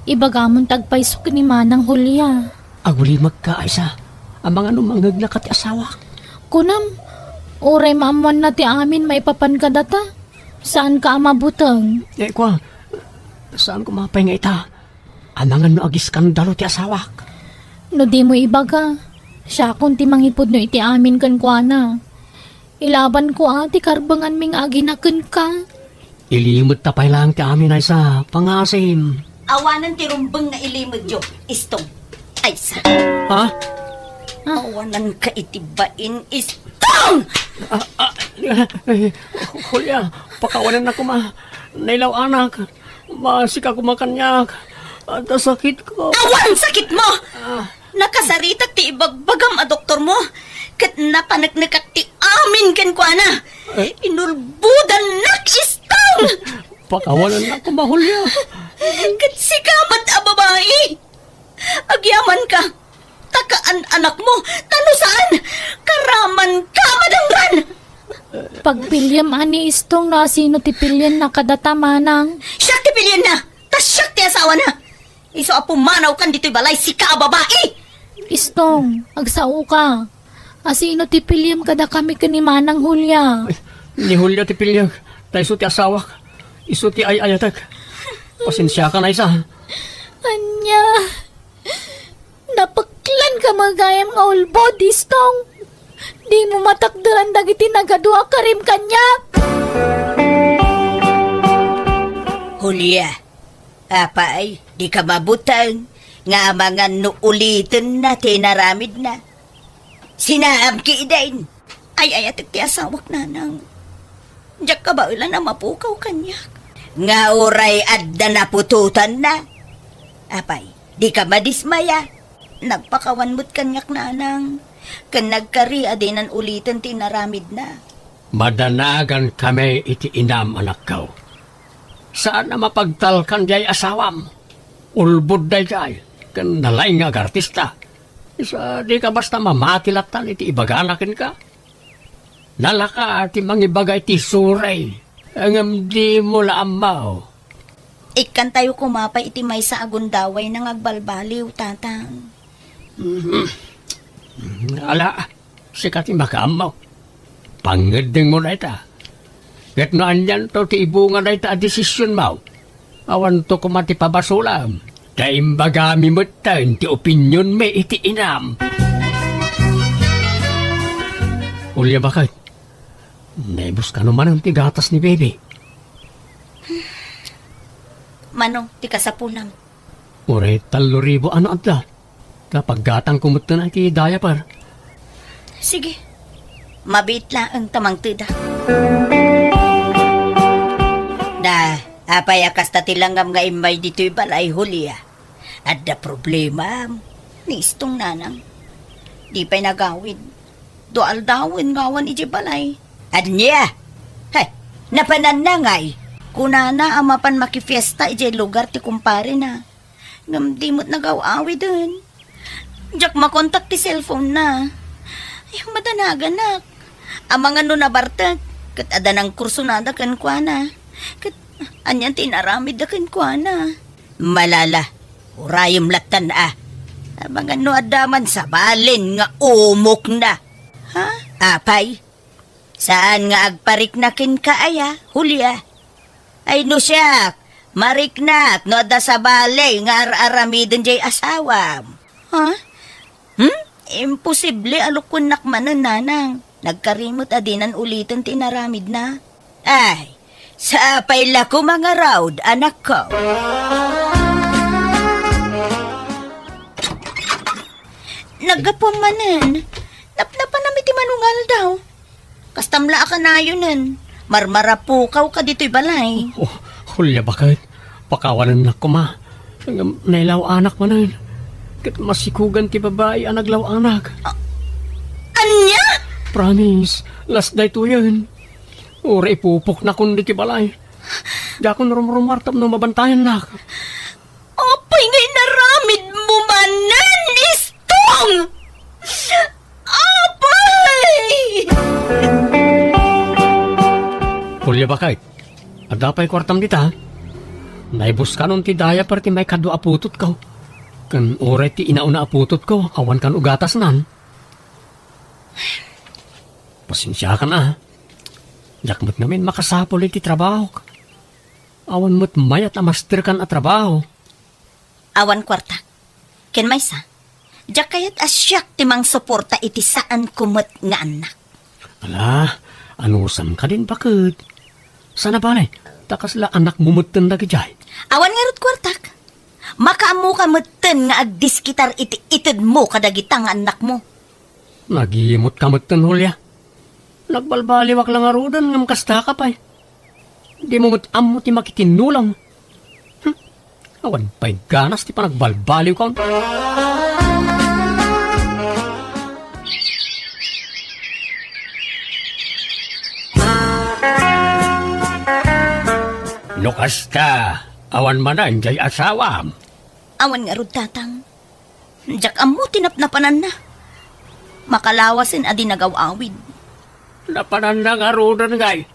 Ibagamon tagpaisok ni Manang Hulya. Aguli magkaisa. Ang mga numangag na kati asawa. Kunam, oray maamuan na ti amin maipapan ka data. Saan ka amabutang? Kwa, saan ko mapay nga ita? Ang mga no agiskandalo ti asawa. No di mo ibaga. Siya kung ti mangipod no iti amin kan kwa na. Ilaban ko ati karbangan ming aginakan ka. Ilimot tapay lang ti amin ay sa pangasim. Awanan ti rumbang na ilimod yo, Istong. Ay sa. Ha? Awanan ka itibain, Istong! Hulya, pakawanan na ko nailaw anak. Masika ko makanyak. At sakit ko. Awan sakit mo! Nakasaritak ti ibagbagam a doktor mo. Kat napanagnakak ti amin kan kwa na. Inulbudan nak, Istong! Pakawanan na ko Hulya. Kat sikamat a babae. Agyaman ka. Takaan anak mo. Tano saan? Karaman ka, madangran! Pagpilyam ani Istong na sino ti pilyan na kadata Manang. Siyak ti pilyan na! Tas siyak ti asawa na! Iso apo manaw kan dito'y balay si ka babae! Istong, agsao ka. Asino ti pilyam kada kami ka ni Manang Hulya. Ni Hulya ti pilyag. Na iso ti asawak. Iso ti ay ayatag. Pasensya ka na isa. Anya, napaklan ka magayam nga ulbod, Istong. Di mo matakdaran dagiti nagadua karim kanya. Julia, apay, di ka mabutang nga mga nuulitin na tinaramid na. Sinaam ki idain. Ay atik ti asawak nanang. Diyak ka ba ulan na mapukaw kanya? Nga oray adda na pututan na. Apay, di ka madismaya. Nagpakawan mo't kanyak nanang. Kan nagkari adinan ulitin tinaramid na. Madanagan kami iti inam anak ko. Saan na mapagtalkan jay asawam? Ulbod day jay. Kan nalaing nga artista. Isa di ka basta mamatilatan iti ibaganakin ka. Nalaka ati mangibagay ti suray. Ang di mo laamaw. Ikan tayo kumapay iti may sa agundaway nang agbalbaliw, tatang. Ala, sikat ti makaamaw. Pangedeng mo na ita. Ket naan yan to ti ibungan na ita a desisyon mo. Awan to kumati pabasulam. Daimbagami mo tayo ti opinyon me iti inam. Ulya bakit? Naibus ka naman ang tigatas ni baby. Manong, ti kasapulam. Ure, 3,000 ano adla. Kapag gatang kumutta na ti diaper. Sige, mabit lang ang tamang tida. Da, apay akas ta tilanggam nga imay dito'y balay Julia. At da problema, ni istong nanang. Di pa'y nagawid. Doal dawin ngawan iti balay. At niya, hay, napanan na ngay. Kunana ang mapan makifiesta iti lugar ti kumpare na. Ngamdimot nagawawi dun. Diyak makontak ti cellphone na. Ay, madanagan nak. Ang mga nabartag, kat ada ng kurso na dakan kwa na. Kat anyan tinaramid dakan kwa na. Malala, urayom latan Ang mga adaman sa balin nga umok na. Ha? Apay? Saan nga agparik na kin ka Julia? Ay no siya, mariknak no da sa balay nga aramidin jay asawam. Ha? Imposible alukon nakmanan nanang. Nagkarimot adinan ulitin tinaramid na. Ay, sa apay lako mga raud, anak ko. Nagapamanan. Napnapan namin ti manungal daw. Kastamla ka na yun. Marmarapukaw ka dito'y balay. Oh, Hulya bakit? Pakawanan na ko ma. Nailaw anak mo na yun. Kat masikugan ti babae ang naglaw anak. Anya? Promise, last day to yun. Ura ipupok na kundi ti balay. Di ako narumartam na mabantayan na. Apay ngay naramid mo manan, istong! Apay! Hulya bakit? At dapay kwartam dita. Naibus ka nun ti daya parti may kadwa aputot ko. Kan oray ti inauna aputot ko, awan kan ugatas nan. Pasensya ka na. Jakmat namin makasapol iti trabaho. Awan mo't mayat na master kan at trabaho. Awan kwarta. Ken maysa. Diyak kayat asyak timang suporta iti saan kumot nga anak. Ala, anusam ka din bakit? Sana balay, takas la anak mumutan na gijay. Awan nga rot kwartak. Makaamu ka mutan nga agdiskitar iti itid mo kadagitang anak mo. Nagimot ka mutan, Hulya. Nagbalbaliwak lang arudan ngam kasta ka pa'y. Di mo ammo ti makitinulang. Awan pa'y ganas ti pa nagbalbaliw ka. Lukas ka, awan manan jay asawam. Awan nga rod tatang. Diyak amu tinapnapanan na. Makalawasin adi nagawawid. Napanan na nga rudan gay.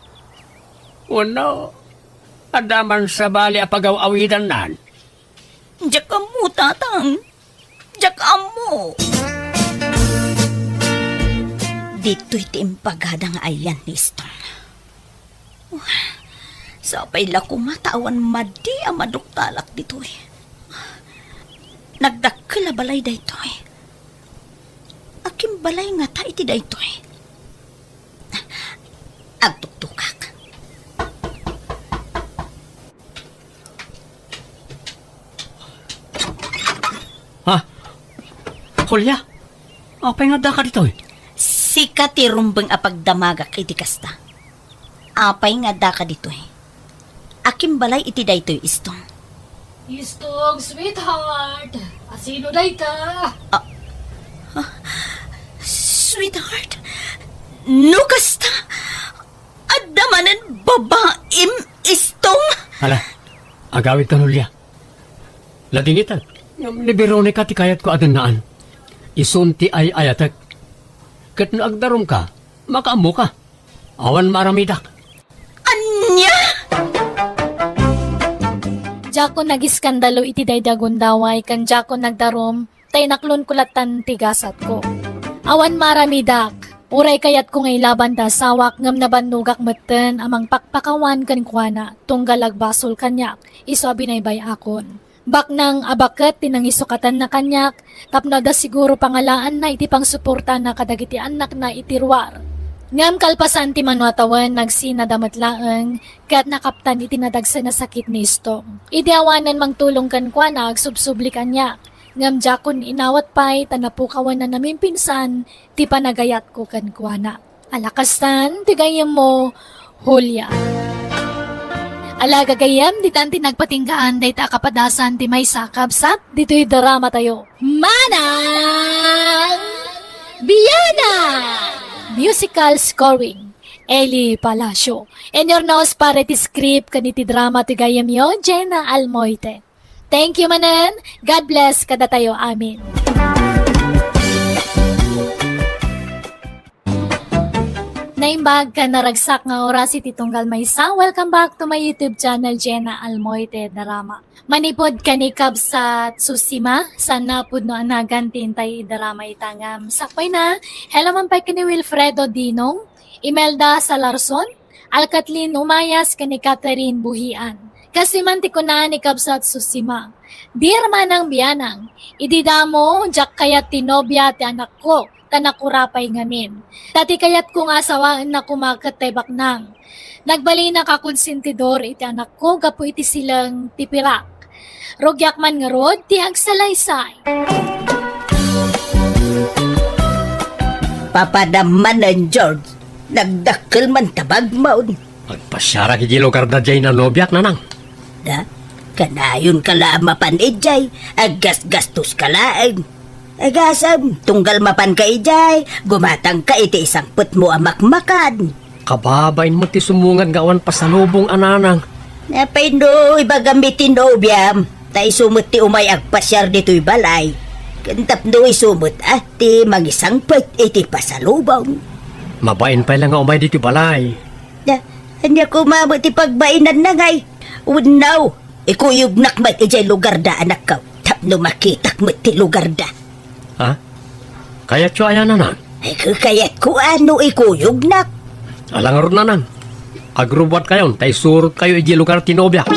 Uno, adaman sa bali apagaw-awidan nan. Diyak amu tatang. Diyak amu. Dito'y tiimpagada nga ayan ni Stone. Sabay la ko matawan madi ang maduktalak dito eh. Nagdakkel balay dayto eh. Akim balay nga ta iti dayto eh. Agtuktukak. Ha? Hulya? Apay nga da ka dito eh. Sika ti rumbeng apagdamagak iti kasta. Apay nga da ka dito eh. Akim balay iti dayto istong. Istong, sweetheart. Asino day ka? Sweetheart, no kasta. Adamanan babaim istong. Hala, agawit ka Hulya. Ladingitan, ni Veronica ti kayat ko adanaan. Isunti ay ayatek. Kat naagdarom ka, makaamo ka. Awan maramidak. Anya? Jako nagiskandalo iti daydagon daway kan jako nagdarom tay naklon kulatan tigasat ko. Awan maramidak. Uray kayat ko ngay laban da sawak ngam nabanugak meten amang pakpakawan kan kuana tunggal agbasol kanyak iso binaybay akon. Baknang abaket tinangisukatan na kanyak tapno da siguro pangalaan na iti pang suporta na kadagiti anak na itirwar. Ngam kalpasan ti manwatawan nagsinadamatlaeng kat nakaptan iti nadagsa na sakit ni Istong. Ideawanan mang tulong kan kwa na agsubsubli kanyak. Ngam jakon inawat pa'y tanapukawan na namin pinsan ti panagayat ko kan kwa na. Alakastan, tigayam mo, Hulya. Alagagayam, di tanti nagpatinggaan day ta kapadasan ti may sakabsat, dito'y drama tayo. Manang Biyana! Musical scoring, Eli Palacio. And your nose para ti script kaniti drama ti gayam yo, Jenna Almoite. Thank you, manan. God bless kada tayo. Amin. Naimbag ka naragsak nga oras iti tunggal maysa. Welcome back to my YouTube channel, Jenna Almoite Drama. Manipod kanikab sa Tsusima, sana pud no anagan tintay drama itangam. Sakpay na, hello man pa kini Wilfredo Dinong, Imelda Salarson, Alcatlin Umayas kani Catherine Buhian. Kasi man ti ko na ni Kabsat Susima. Dear manang biyanang, ididamo, jak kayat tinobya ti anak ko, tanakurapay ngamin. Tati kayat kong asawaan na kumakatebak nang. Nagbali na kakonsentidor iti anak ko, gapo iti silang tipirak. Rogyak man nga rod, ti agsalaysay. Papadaman ng George. Nagdakkel man tabag maun. Magpasyara ki lugar da jay na nobyak na nang. Da, kanayon kala mapan ijay, agas-gastos kalaeng. Agasam, tunggal mapan ka ijay, gumatang ka iti isang put mo amakmakan. Kababain mo ti sumungan gawan pasalubong ananang. Napay no, ibagamitin no, biyam. Tay sumut ti umay agpasyar dito'y balay. Kantap no isumut ti mangisang put iti pasalubong. Mabain pa lang nga umay dito balay. Da, hanya ko mamot ti pagbainan na ngay. Unaw, ikuyog nakmat ijay lugar da anak ka. Tapno makitak mo ti lugar da. Ha? Kaya tiyo ayan na nang. Ay kayat ko ano ikuyog nak. Alang ron na nang. Agrubat kayo, tay surot kayo iji lugar tinobya.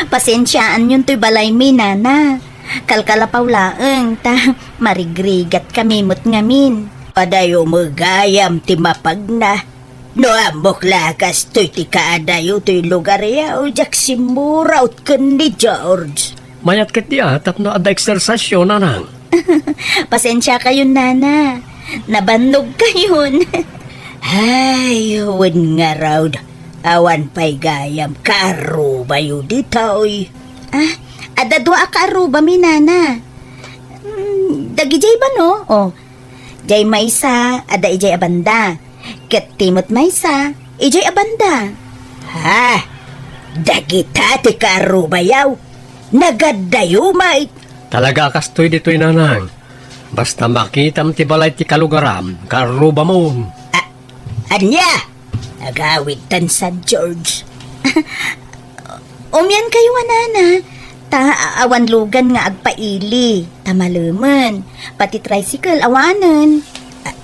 Pasensyaan yun to'y balay minana. Kalkalapaw laeng ta marigrigat kami mo't ngamin. Padayo magayam ti mapagna. No ambok lakas to'y ti kaadayo to'y lugar yaw jak simuraut ken ni George. Mayat ket diya, tapno ada eksersasyon na nang. Pasensya kayo nana. Nabannog kayon. Ay, huwag nga raw. Awan pa'y gayam karuba yu ditoy. Adadwa karuba mi nana. Dagi jay ba no? Oh, jay maysa, ada ijay abanda. Ket timot maysa, ijay abanda. Ha, dagi tati karuba yaw. Nagadayo may. Talaga kastoy dito'y nanang. Basta makita mo ti balay ti kalugaram, karuba mo. Anya, nagawid tan sa George. Umyan kayo anana. Awan lugan nga agpaili. Tamaluman. Pati tricycle awanan.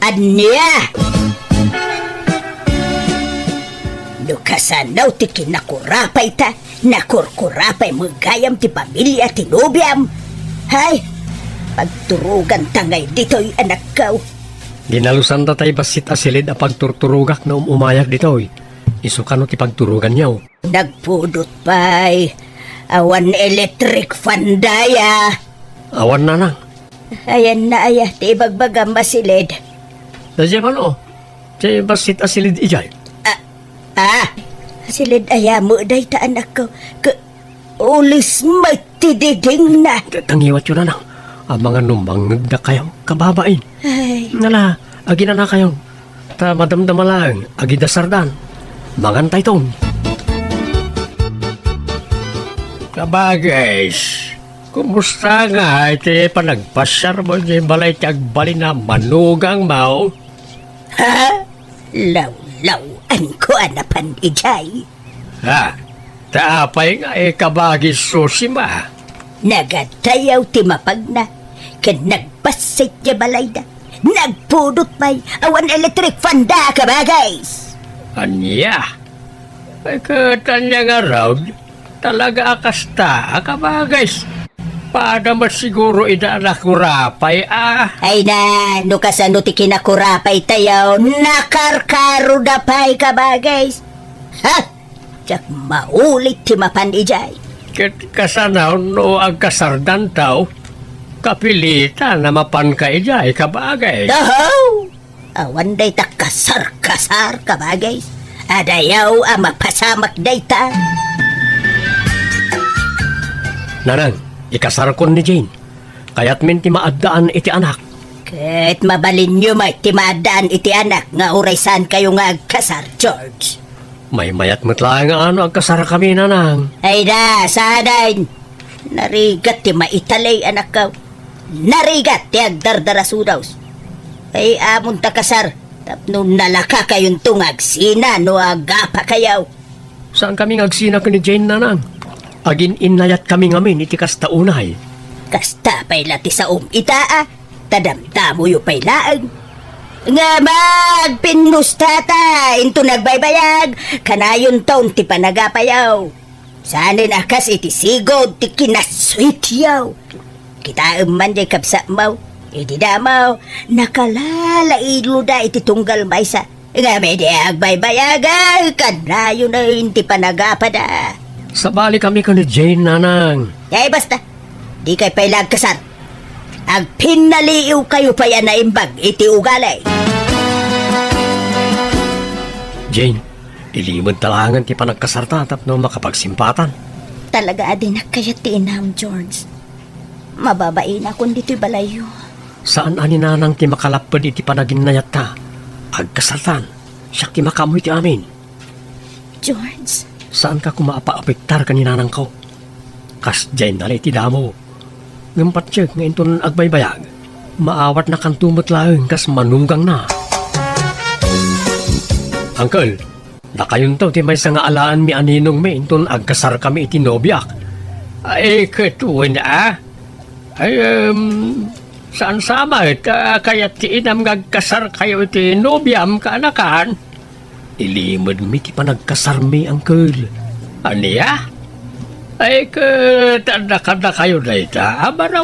Anya! kasanaw ti kinakurapay ta, nakurkurapay mo gayam ti pamilya ti nobyam. Hay, pagturugan tangay dito'y anak ko. Dinalusan ta tay basit asilid a pagturturugak na umayag ditoy. Isukano ti pagturugan niyo. Nagpudot pa'y awan electric fan daya. Awan na nang. Ayan na aya ti bagbagam masilid. Dadya ka no? Ti basit asilid ijay. Silid aya mo day ta anak ko. Ulis may tididing na. Tangiwat yun na nang. Ang mga numbang na kayong kababain. Ay, Nala, agi na kayong. Ta madamdama lang, agi dasardan. Mangantay ton. Kabagays, kumusta nga iti panagpasyar mo di balay tiyag bali na manugang mao? ha? Law-lawan ko anapan ijay. Ha? Taapay nga kabagis susima. Nagatayaw ti mapag na. Kan nagpasit niya balay na. Nagpudot may awan electric fan da ka ba guys? Anya? Ay katanya nga raw, talaga akasta ka ba guys? Paano masiguro idaanak kurapay Ay na, no kasano ti kinakurapay tayaw, nakarkaro da pay ka ba guys? Ha? Tsak maulit ti mapan ijay. Kasanaw no ang kasardan tao, kapilitan na mapan ka ijay kabagay. Dahaw! Awan day ta kasar-kasar ka ba guys? Adayaw ang mapasamak day ta. Nanang, ikasar ko ni Jane. Kaya't min ti maadaan iti anak. Kahit mabalin nyo may timadaan iti anak nga uraysan kayo nga agkasar, George. May mayat matlaang nga ano ang kasar kami nanang. Ay da, sadain. Narigat ti maitalay anak ka. Narigat ti agdardarasudaws. Ay amon ta kasar. Tapno nalaka kayong tungag sina no agapa kayaw. Saan kami ngagsinak ni Jane nanang? Agin inayat kami ngamin iti kastaunay. Kasta pay lati sa itaa. Tadamdamo yu pay laang. Nga magpinustata into nagbaybayag. Kanayon taon ti panagapayaw. Sanin akas iti sigod ti kinasweet yaw. Kita man di kapsa maw. Iti damaw. Nakalala iluda iti tunggal maysa. Nga may di agbaybayag. Kanayon na ti panagapada. Sabali kami ka ni Jane nanang. Ay basta. Di kay pay lagkasar. Ag pinaliiw kayo pa yan na imbag iti ugalay. Jane, ilimod talangan ti panagkasarta tapno makapagsimpatan. Talaga adin kaya ti inam, George. Mababain akong dito'y balayo. Saan ani nanang ti makalapad iti panaginayat ta? Agkasartan, siya ti makamoy ti amin. George, Saan ka kumaapa-apektar ka ni nanang ko? Kas Jane dali ti damo. Ngampat siya nga inton agbaybayag. Maawat na kang tumot laeng kas manunggang na. Uncle, nakayon to ti may nga alaan mi aninong mi inton agkasar kami iti nobyak. Ay, katuwin Ay, saan sama kaya ti inam ngagkasar kayo iti nobyam kaanakan? Ilimod mi ti panagkasar mi, uncle. Aniya? Ay, tanda-kanda kayo na ita, abaraw.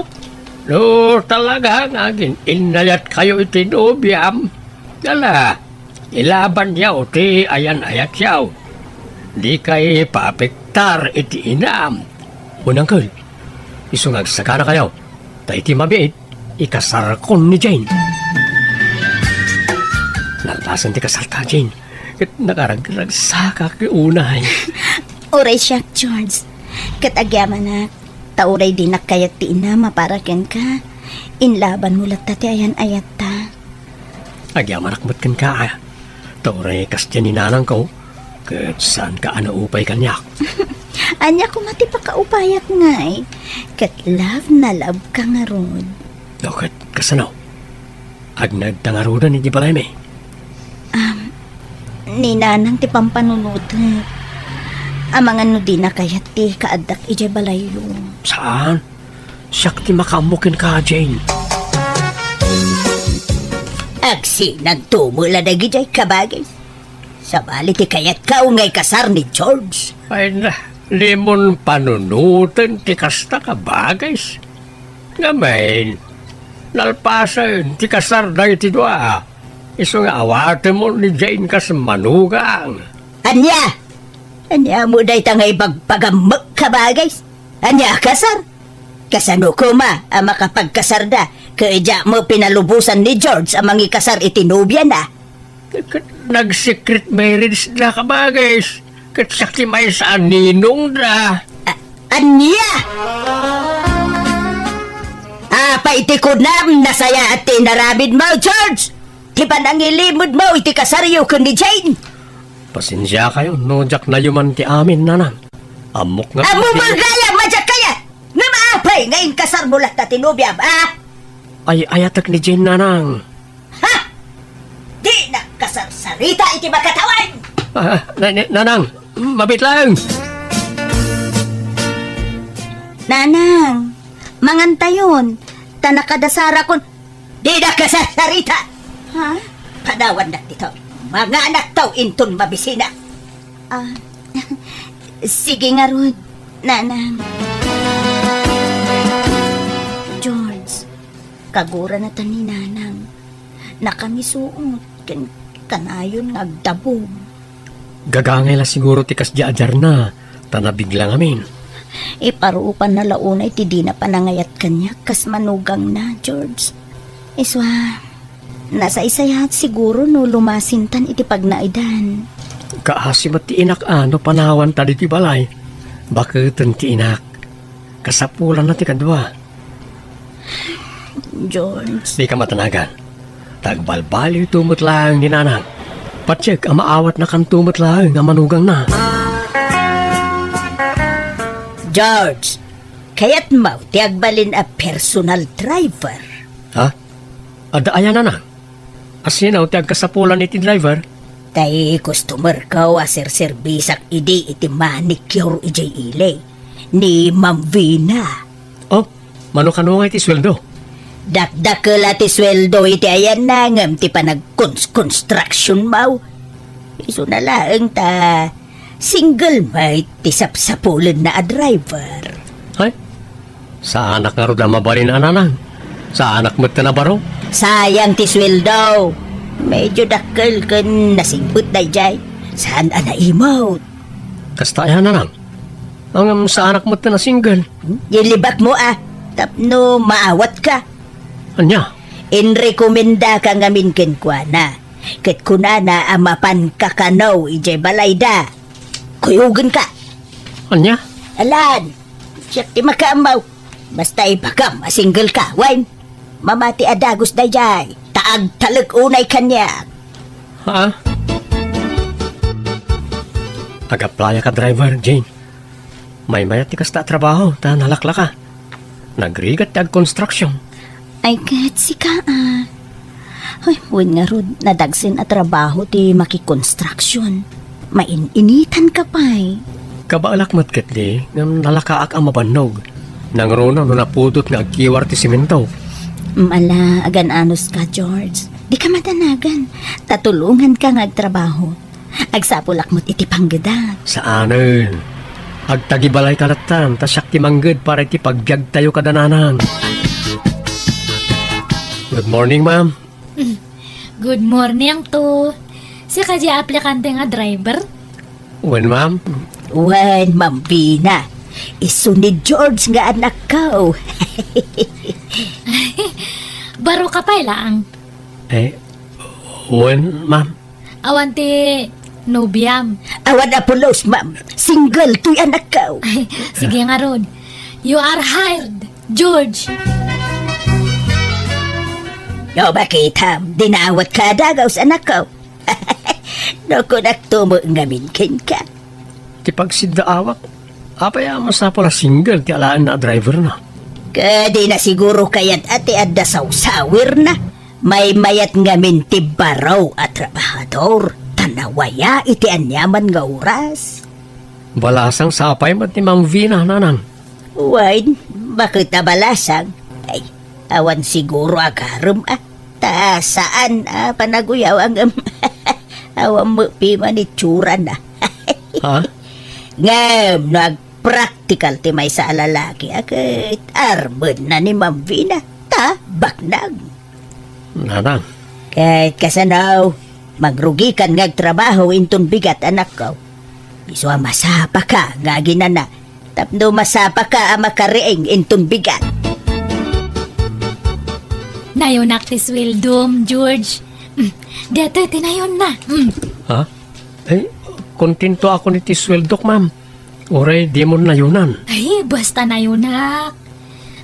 No, talaga nga, inayat kayo iti nobyam. Gala, ilaban yaw, ti ayan-ayat yaw. Di kay paapektar iti inam. Unang kal, isungagsaka na kayo. Ta iti mabiit, ikasarakon ni Jane. Nalpasan ti kasarta, Jane. Kat nakarag-ragsaka ki unay. oray siya, George. Katagyaman na, tauray din nakayat ti ina maparaken ka. Inlaban mo lat ti ayan ayat ta. Agyaman akmat kan ka. Tauray kas dyan ni nanang ko. Kat saan ka anaupay kanyak. Anya ko mati pa kaupayak nga eh. Kat love na love ka nga rod. No, kat kasano. Ag nagtangarudan ni di balay me. Ni nanang ti pampanunutot. Amang ano di na kayat ti kaadak ije balayo. Saan? Siyak ti makamukin ka, Jane. Agsi nagtumula na gijay kabagay. Sabali ti kayat ka ngay kasar ni George. Ay na, limon panunutan ti kasta ka bagays. Ngamen, nalpasan ti kasar na iti dua. Iso nga awate mo ni Jane kas manugang. Anya! Anya mo day tangay bagpagamag ka bagays. Anya kasar? Kasano ko ma, ang makapagkasar da. Kaya mo pinalubusan ni George ang mangikasar itinubya na. Nag-secret marriage na ka bagays. Katsaki may sa ninong da. Anya! Apa iti kunam nasaya at tinarabid mo, George! Di ba nangilimod mo iti kasaryo kun ni Jane? Pasensya kayo, nojak na yuman ti amin, nanang. Amok nga. Amo magaya, madyak kaya! Nga maapay, ngayon kasar mo lahat na tinubyab, ah! Ay, ayatak ni Jane, nanang. Ha? Di na kasar sarita iti makatawan! Nanang, mabit lang. Nanang, mangantayon, tanakadasara kon... Di na kasar sarita! Ha? Padawan na dito. Mga anak tao inton mabisina. Sige nga ron, nanang. George, kagura na ta ni nanang. Nakamisuot, kanayon ngagdabog. Gagangay la siguro ti kas diadjar na. Tanabiglang amin. Iparuupan na launay ti di na panangayat kanya kas manugang na, George. Iswa, nasa isayat siguro no lumasintan iti pagnaidan. Kaasim at ti inak ano panawan tadi ti balay. Bakit ti inak? Kasapulan na ti kadwa. George, Di ka matanagan. Tagbalbali tumot lang ni nanang. Patsek ang maawat na kan tumot lang ang manugang na. George, kaya't mau ti agbalin a personal driver. Ha? Ada ayan nanang. Asinaw ti agkasapulan iti driver. Tay customer ka aser serbisak idi iti manicure ijay ilay ni Ma'am Vina. Oh, mano-kano iti sweldo. Dakdakela ti sweldo iti ayan na ngam ti panag-construction mau. Iso na lang ta single mate ti sapsapulan na a driver. Ay, sa anak nga ro na mabalin nanang. Sa anak mo't ka na baro. Sayang ti sweldo. Medyo dakkel kan nasimbot na jay. Saan ana imot? Kasta ayan nanang. Ang sa anak mo't na single. Yilibak mo tapno maawat ka. Anya? Inrekomenda ka ngamin kenkwana. Ket kunana amapan kakanaw ijay balayda. Kuyugan ka. Anya? Alan, siyak ti makaamaw. Basta ipakam, single ka, wine. Mamati adagos na jay. Taag talag unay kanya. Ha? Agaplaya ka driver, Jane. May mayat ti kasta trabaho, ta nalakla ka. Nagrigat ti construction. Ay, ket si ka Ay, buwan nga rod, nadagsin at trabaho ti makikonstruksyon. Main-initan ka pa'y. Kabaalak matketli, ngam nalakaak ang mabanog. Nang rona no napudot nga agkiwar ti simento. Mala, agan anos ka, George. Di ka matanagan. Tatulungan ka nga agtrabaho. Agsapulak mo't iti panggada. Saanen? Agtagibalay kalatan, tasyak ti mangged para iti pagbiag tayo kadananan. Good morning, ma'am. Good morning to. Si kadya aplikante nga driver. When, ma'am? Wan, Ma'am Vina. Isu ni George nga anak ka. Baro ka pa lang. When, ma'am? Awan ti nobyam. Awan apulos, ma'am. Single tuy anak ka. Ay, sige nga ron. You are hired, George. No, bakit dinawat ka dagaw sa anak ko? Naku, naktumo nga minkin ka. Ti pagsidda awak, apaya masapala single ti alaan na driver na. Kadi na siguro kayat ati adda sawsawir na. May mayat nga minti baraw at trabahador. Tanawaya iti anyaman nga oras. Balasang sapay mat ni Ma'am Vina, nanang. Wine, bakit nabalasang? Ay, awan siguro agarum Ta saan panaguyaw ang Awa mo piman itsura na. Ha? Ngam, nag-practical ti may sa lalaki. Akit arbon na ni Ma'am Vina. Ta, baknag. Nanang, Kahit kasanaw, magrugi kan ngagtrabaho inton bigat anak ko. Iswa masapa ka nga ginana. Tapno masapa ka ang makariing inton bigat. Nayonak ti sweldom, George. Dito, tinayon na. ha? Kontento ako ni tisweldok, ma'am. Oray, di mo na yunan. Ay, basta nayonak.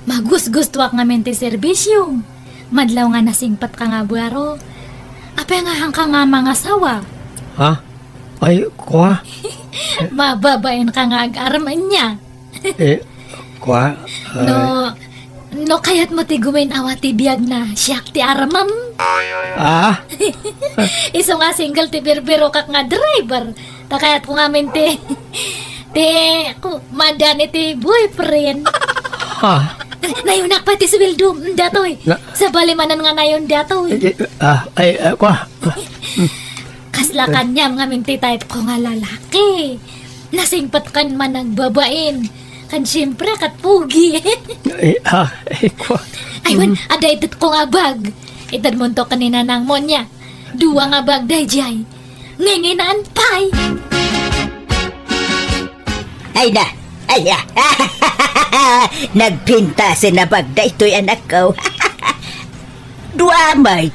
Magus-gustuak nga mente servisyo. Madlaw nga nasingpat ka nga buwaro. Apay nga hang ka nga mga sawa. Ha? Ay, kwa? Mababain ka nga ag-araman niya. Kwa? No kayat mo ti gumain awa ti biyag na siyak ti aramam. Ah? Iso nga single ti birbiro kak nga driver. Takayat ko nga min ti madani ti boyfriend. Ha? Nayunak pa ti sweldo datoy. Na- Sa balimanan nga nayon datoy. Kwa? Kasla kanya nga min ti type ko nga lalaki. Nasingpat kan man nagbabain. Kan siyempre kat pugi. Kwa? Aywan, ada itat ko nga bag. Itad mo to kanina ng monya. Dua nga bag dayjay. Nginginaan pay. Ay na, ay na. Nagpinta si na bagda ito'y anak ko. Dua may.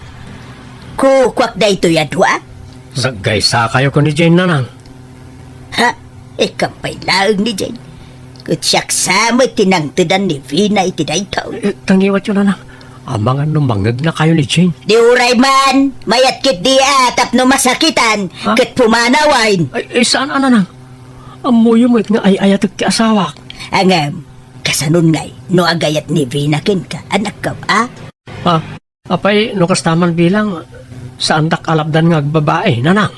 Kukwak da ito'y adwa. Sagay sa kayo ko ni Jane, nanang. Ha? Ikampay laang ni Jane. Kutsak sama tinangtudan ni Vina iti daytaw. Tangiwat yun, nanang. Amangan numangag na kayo ni Jane. Di uray man, mayat kit di atap no masakitan, Ha? kit pumanawain. Saan, nanang? Amoy mo nga ay ayatag ti asawak. Angam, kasanun ngay, no agayat ni Vina kin ka, anak ka, ah? Ha? Apay, nukastaman bilang saan tak alapdan nga babae, nanang.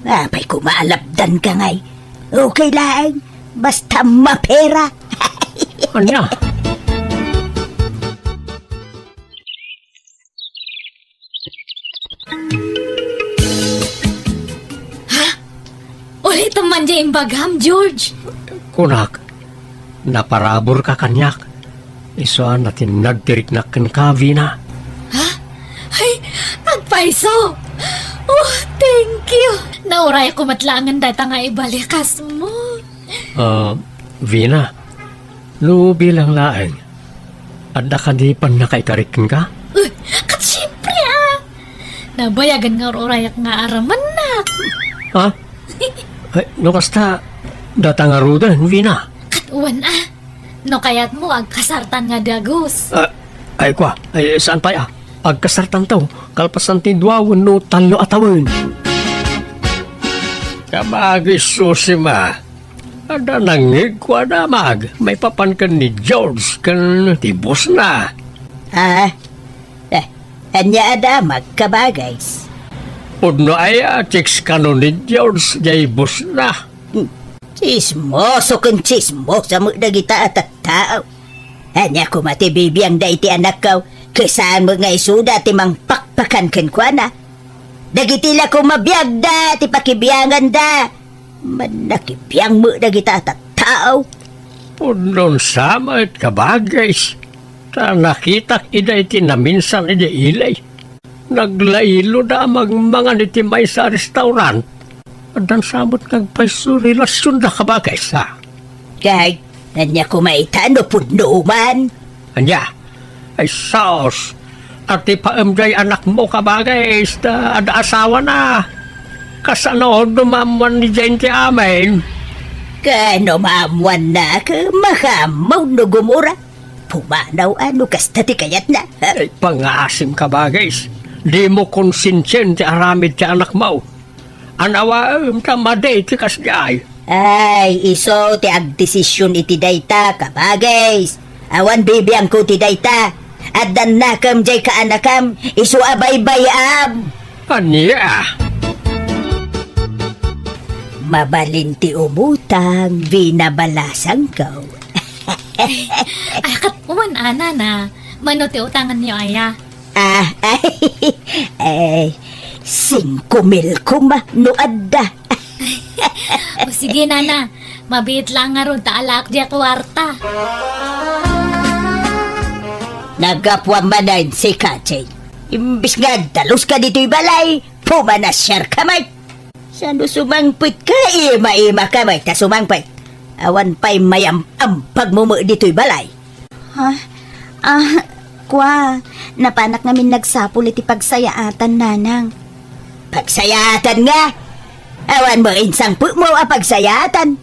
Apay kumaalapdan ka ngay. Okay lang, basta mapera. Anya? Ulit man dyan yung bagham, George. Kunak, naparabor ka kanyak. Isuan natin nagtirik na kankavi na. Ha? Ay, nagpaiso. Oh, thank you. Nauray ko matlangan data nga ibalikas mo. Vina, lubi lang laeng. Adda ka di pan nakaikarikin ka? Kat siyempre nabayagan nga orayak nga araman na. Ha? Ay, nukasta, data nga rudan, Vina. Kat uwan no kayat mo agkasartan nga dagos. Ay, kwa, ay, saan pa ya? Agkasartan taw, kalpasan ti duawon no talo atawin. Kabagis susima. Ada nangig kwa damag. May papan kan ni George kan tibos na. Anya ada magkabagays. Udno ay chicks kanon ni George jay bus na. Chismoso kung chismosa mo na kita at tao. Anya ko matibibiyang da iti anak ko, kasaan mo nga isuda ti mang pakpakan kenkwana. Dagitila ko mabiyag da, ti pakibiyangan da. Manakibiyang mo na kita at tao. Udnon sama at kabagais. Ta nakita ida iti naminsan ida ilay. Naglailo da mga niti may sa restaurant. Adan sabot kagpaiso relasyon da kabagais ha. Kahit, anya ko maitano pudno man. Anya, ay saos. At ipaamday anak mo kabagais da ada asawa na. Kasano dumamuan ni Jane ti amin. Kano maamuan na ka, makamaw no gumura. Pumanaw ano kasta ti kayat na. Ay pangasim kabagais. Di mo konsensyen ti aramid ti anak mo. Anawaam tamaday ti kasjay. Ay, iso ti agdesisyon iti dayta, kabagays. Awan bibiyang ko ti dayta. At dan nakam jay kaanakam, iso abay-bayam. Anya? Mabalin ti umutang, binabalasang ko. Ay, kat uwan na. Mano ti utangan niyo aya. Ay, 5,000 kuma no adda. O sige, nana. Mabit lang nga ron taalak diya kwarta. Nagapwa manan si Kachay. Imbis nga dalos ka dito'y balay, pumanasyar kamay. Sano sumangpit ka, ima-ima kamay, ta sumangpit. Awan pa'y mayam ang pagmumu dito'y balay. Ha? Kwa, napanak namin nagsapul iti pagsayaatan, nanang. Pagsayatan nga. Awan mo insang po mo ang pagsayatan.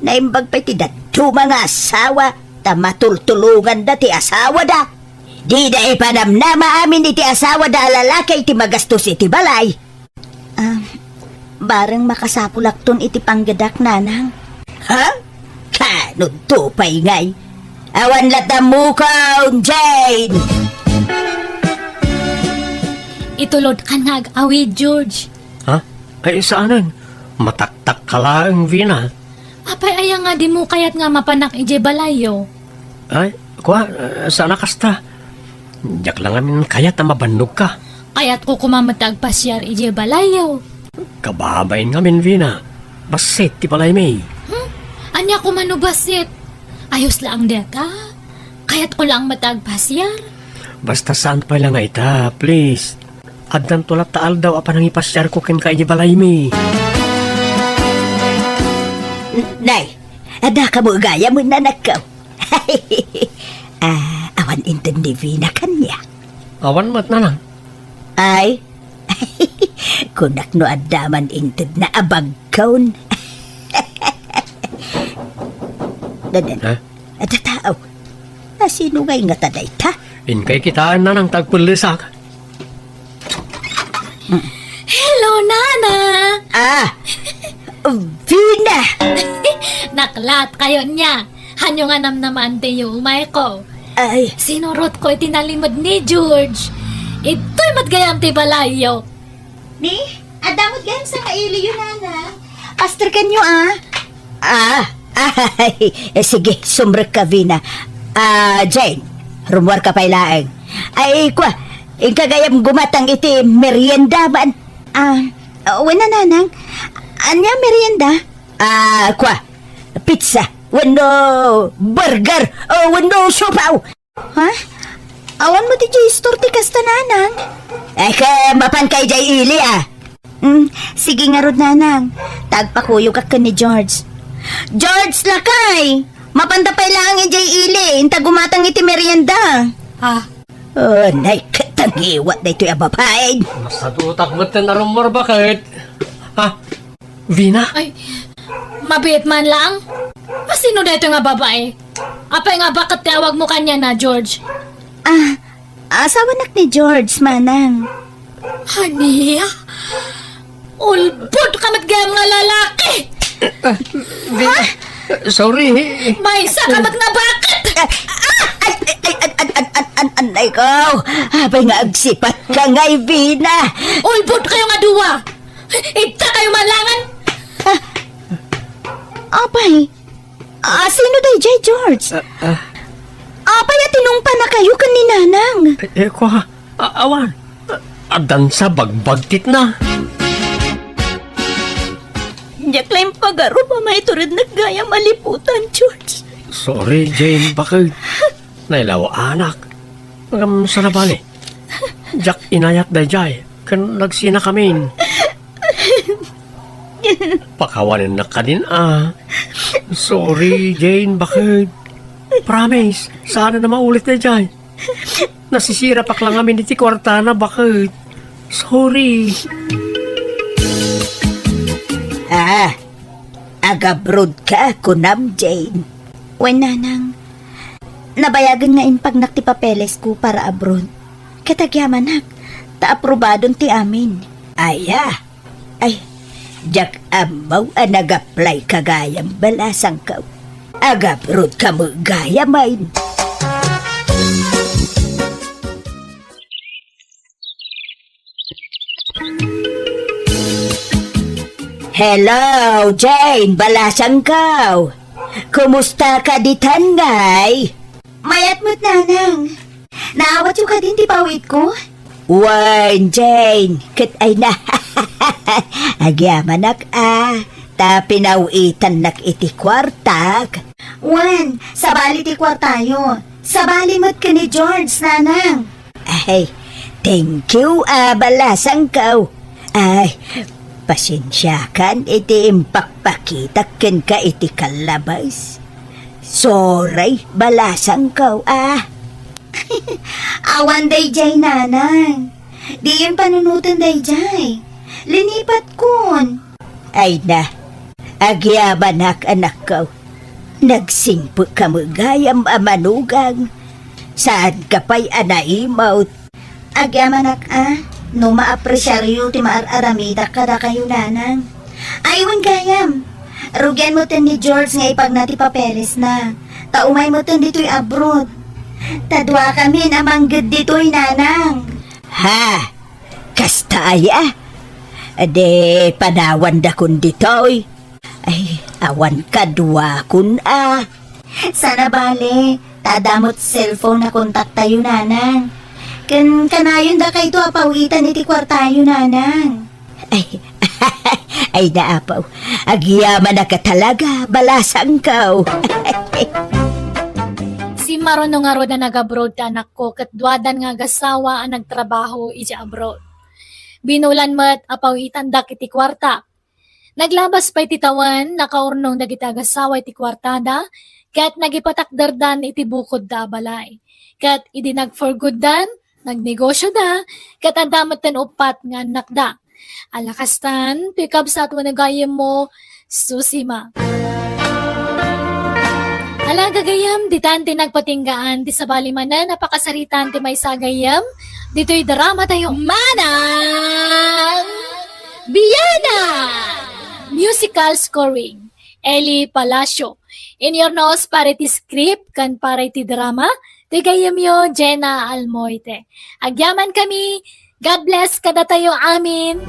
Naimbag pa'y ti datu mga asawa, ta matultulungan da ti asawa da. Di da ipanamnama amin iti asawa da lalaki iti magastos iti balay. Bareng makasapulakton iti panggadak, nanang. Ha? Kanod to pa'y ngay. Awan latam mo kaun, Jane! Itulod ka nga awid, George. Ha? Ay, saanan? Mataktak ka lang, Vina. Apay aya nga di mo kayat nga mapanak ije balayo. Ay, kwa, sana kasta. Diyak lang amin kayat na mabannog ka. Kayat ko kumamatag pasyar ije balayo. Kababain ngamin, Vina. Basit, ti palay may. Anya ko manubasit. Ayos lang dia ka. Kayat ko lang matag pasyar. Basta saan pa lang nga ita, please. Addan tulat taal daw apa nang ipasyar ko ken ka ije balay may. Nay, ada ka mo gaya mo nanak ka. Awan intindi Vina kanya. Awan mat na lang. Ay, kunak no adaman intid na abagkaon. Dadan, Ha? ada tao. Sino ngay nga taday ta? Inkay kitaan na ng tagpulisak. Hello, Nana! Vina! Naklat kayo niya. Hanyo nga namnaman tayo umay ko. Ay, Sinurot ko itinalimod ni George. Ito'y matgayam ti balayo. Ni, adamot gan sa kaili yun, nanang. Pastor kanyo, sige, sumrek ka, Vina. Jane, rumwar ka pailaeng. Ay, kwa, kagayam gumatang iti merienda man. Wala, nanang. Anya merienda? Kwa, pizza, wano burger, wano sopaw. Ha? Awan mo ti store ti kasta, nanang. Ay, ka, mapan kay Jay Ili, Sige nga rod, nanang. Tagpakuyo ka ni George. George lakay! Mapantapay lang jay ili. Inta gumatang iti merienda. Nay, katagiwat na ito'y abapain. Masatutak ba't na rumor bakit? Ha? Vina? Ay, mabit man lang. Sino dito nga babae? Apay nga bakit tawag mo kanya na, George? Asawa nak ni George, manang. Haniya? Ulbod ka matgayam nga lalaki! Vina? Sorry. May isa ka mat nga bakit? Anay ko, habay nga agsipat ka ngay, Vina. Ulbod kayo nga duwa! Ita kayo malangan! Apay, sino day jay George? Apay at tinumpa na kayo kan ni nanang. Kwa, awan. Adan sa bagbagtit na. Yaklaim pagaro pa may turid naggaya maliputan, George. Sorry, Jane, bakit? Nailaw anak. Ngam sa nabali. Jack inayat day jay. Kan nagsina kami. Pakawanin na ka din Sorry, Jane, bakit? Promise, sana na maulit day jay. Nasisira pa lang kami diti kwarta na, bakit? Sorry. Agabrod ka, kunam, Jane. Wen nanang, nabayagan nga impag ti papeles ko para abroad. Katagyaman nak, ta-aprobadon ti amin. Ay, Jack amaw nag-apply kagayang balasang ka. Agabrod ka mo gayamain. Hello, Jane, balasang ka. Kumusta ka ditan, ngay? Mayat mo't nanang. Naawat yung ka din ti pawit ko? Wan, Jane, kat ay na. Agyaman nak ta pinawitan nak iti kwartak. Wan, sabali ti kwartayo. Sabali mo't ka ni George, nanang. Ay, thank you, balasang kaw. Ay, pasensya kan iti impakpakitak ken ka iti kalabas. Sorry, balasang kaw, Awan day jay, nanang. Di yun panunutan day jay. Linipat kun. Ay na, agyaman anak kaw. Nagsingpo ka mo gayam amanugang. Saan ka pa'y anaimaw? Agyaman no maapresyaryo ti maararamida kada kayo, nanang. Aywan gayam. Rugyan mo tin ni George nga ipag nati papeles na. Taumay mo tin dito'y abroad. Tadwa kami namanggad dito'y, nanang. Ha? Kastaya? Ade, panawan da kun ditoy. Ay, awan kadwa kun Sana bale, tadamot cellphone na kontak tayo, nanang. Kanayon da kayo to apawitan iti kwartayo, nanang. Ay, ay naapaw. Agyaman na ka talaga, balasang kaw. Si Maronong nga ro na nag-abroad ta anak ko, katdwadan nga gasawa ang nagtrabaho iti abroad. Binulan mo't apawitan dak iti kwarta. Naglabas pa iti tawan, nakaurnong dagita gasawa iti kwartada, kat nagipatakdardan iti bukod da balay. Kat idi nag-for-good dan, nagnegosyo da, kat andamat tan upat nga anak da. Alakastan, pikab sa atwa nagayam mo, susima. Ala gagayam, ditan ti nagpatinggaan, ti sabali manan, napakasaritan ti may sagayam, dito'y drama tayo, Manang Biyana! Musical scoring, Eli Palacio. In your nose, para ti script, kan para ti drama, ti gayam yo, Jenna Almoite. Agyaman kami, God bless kada tayo amin.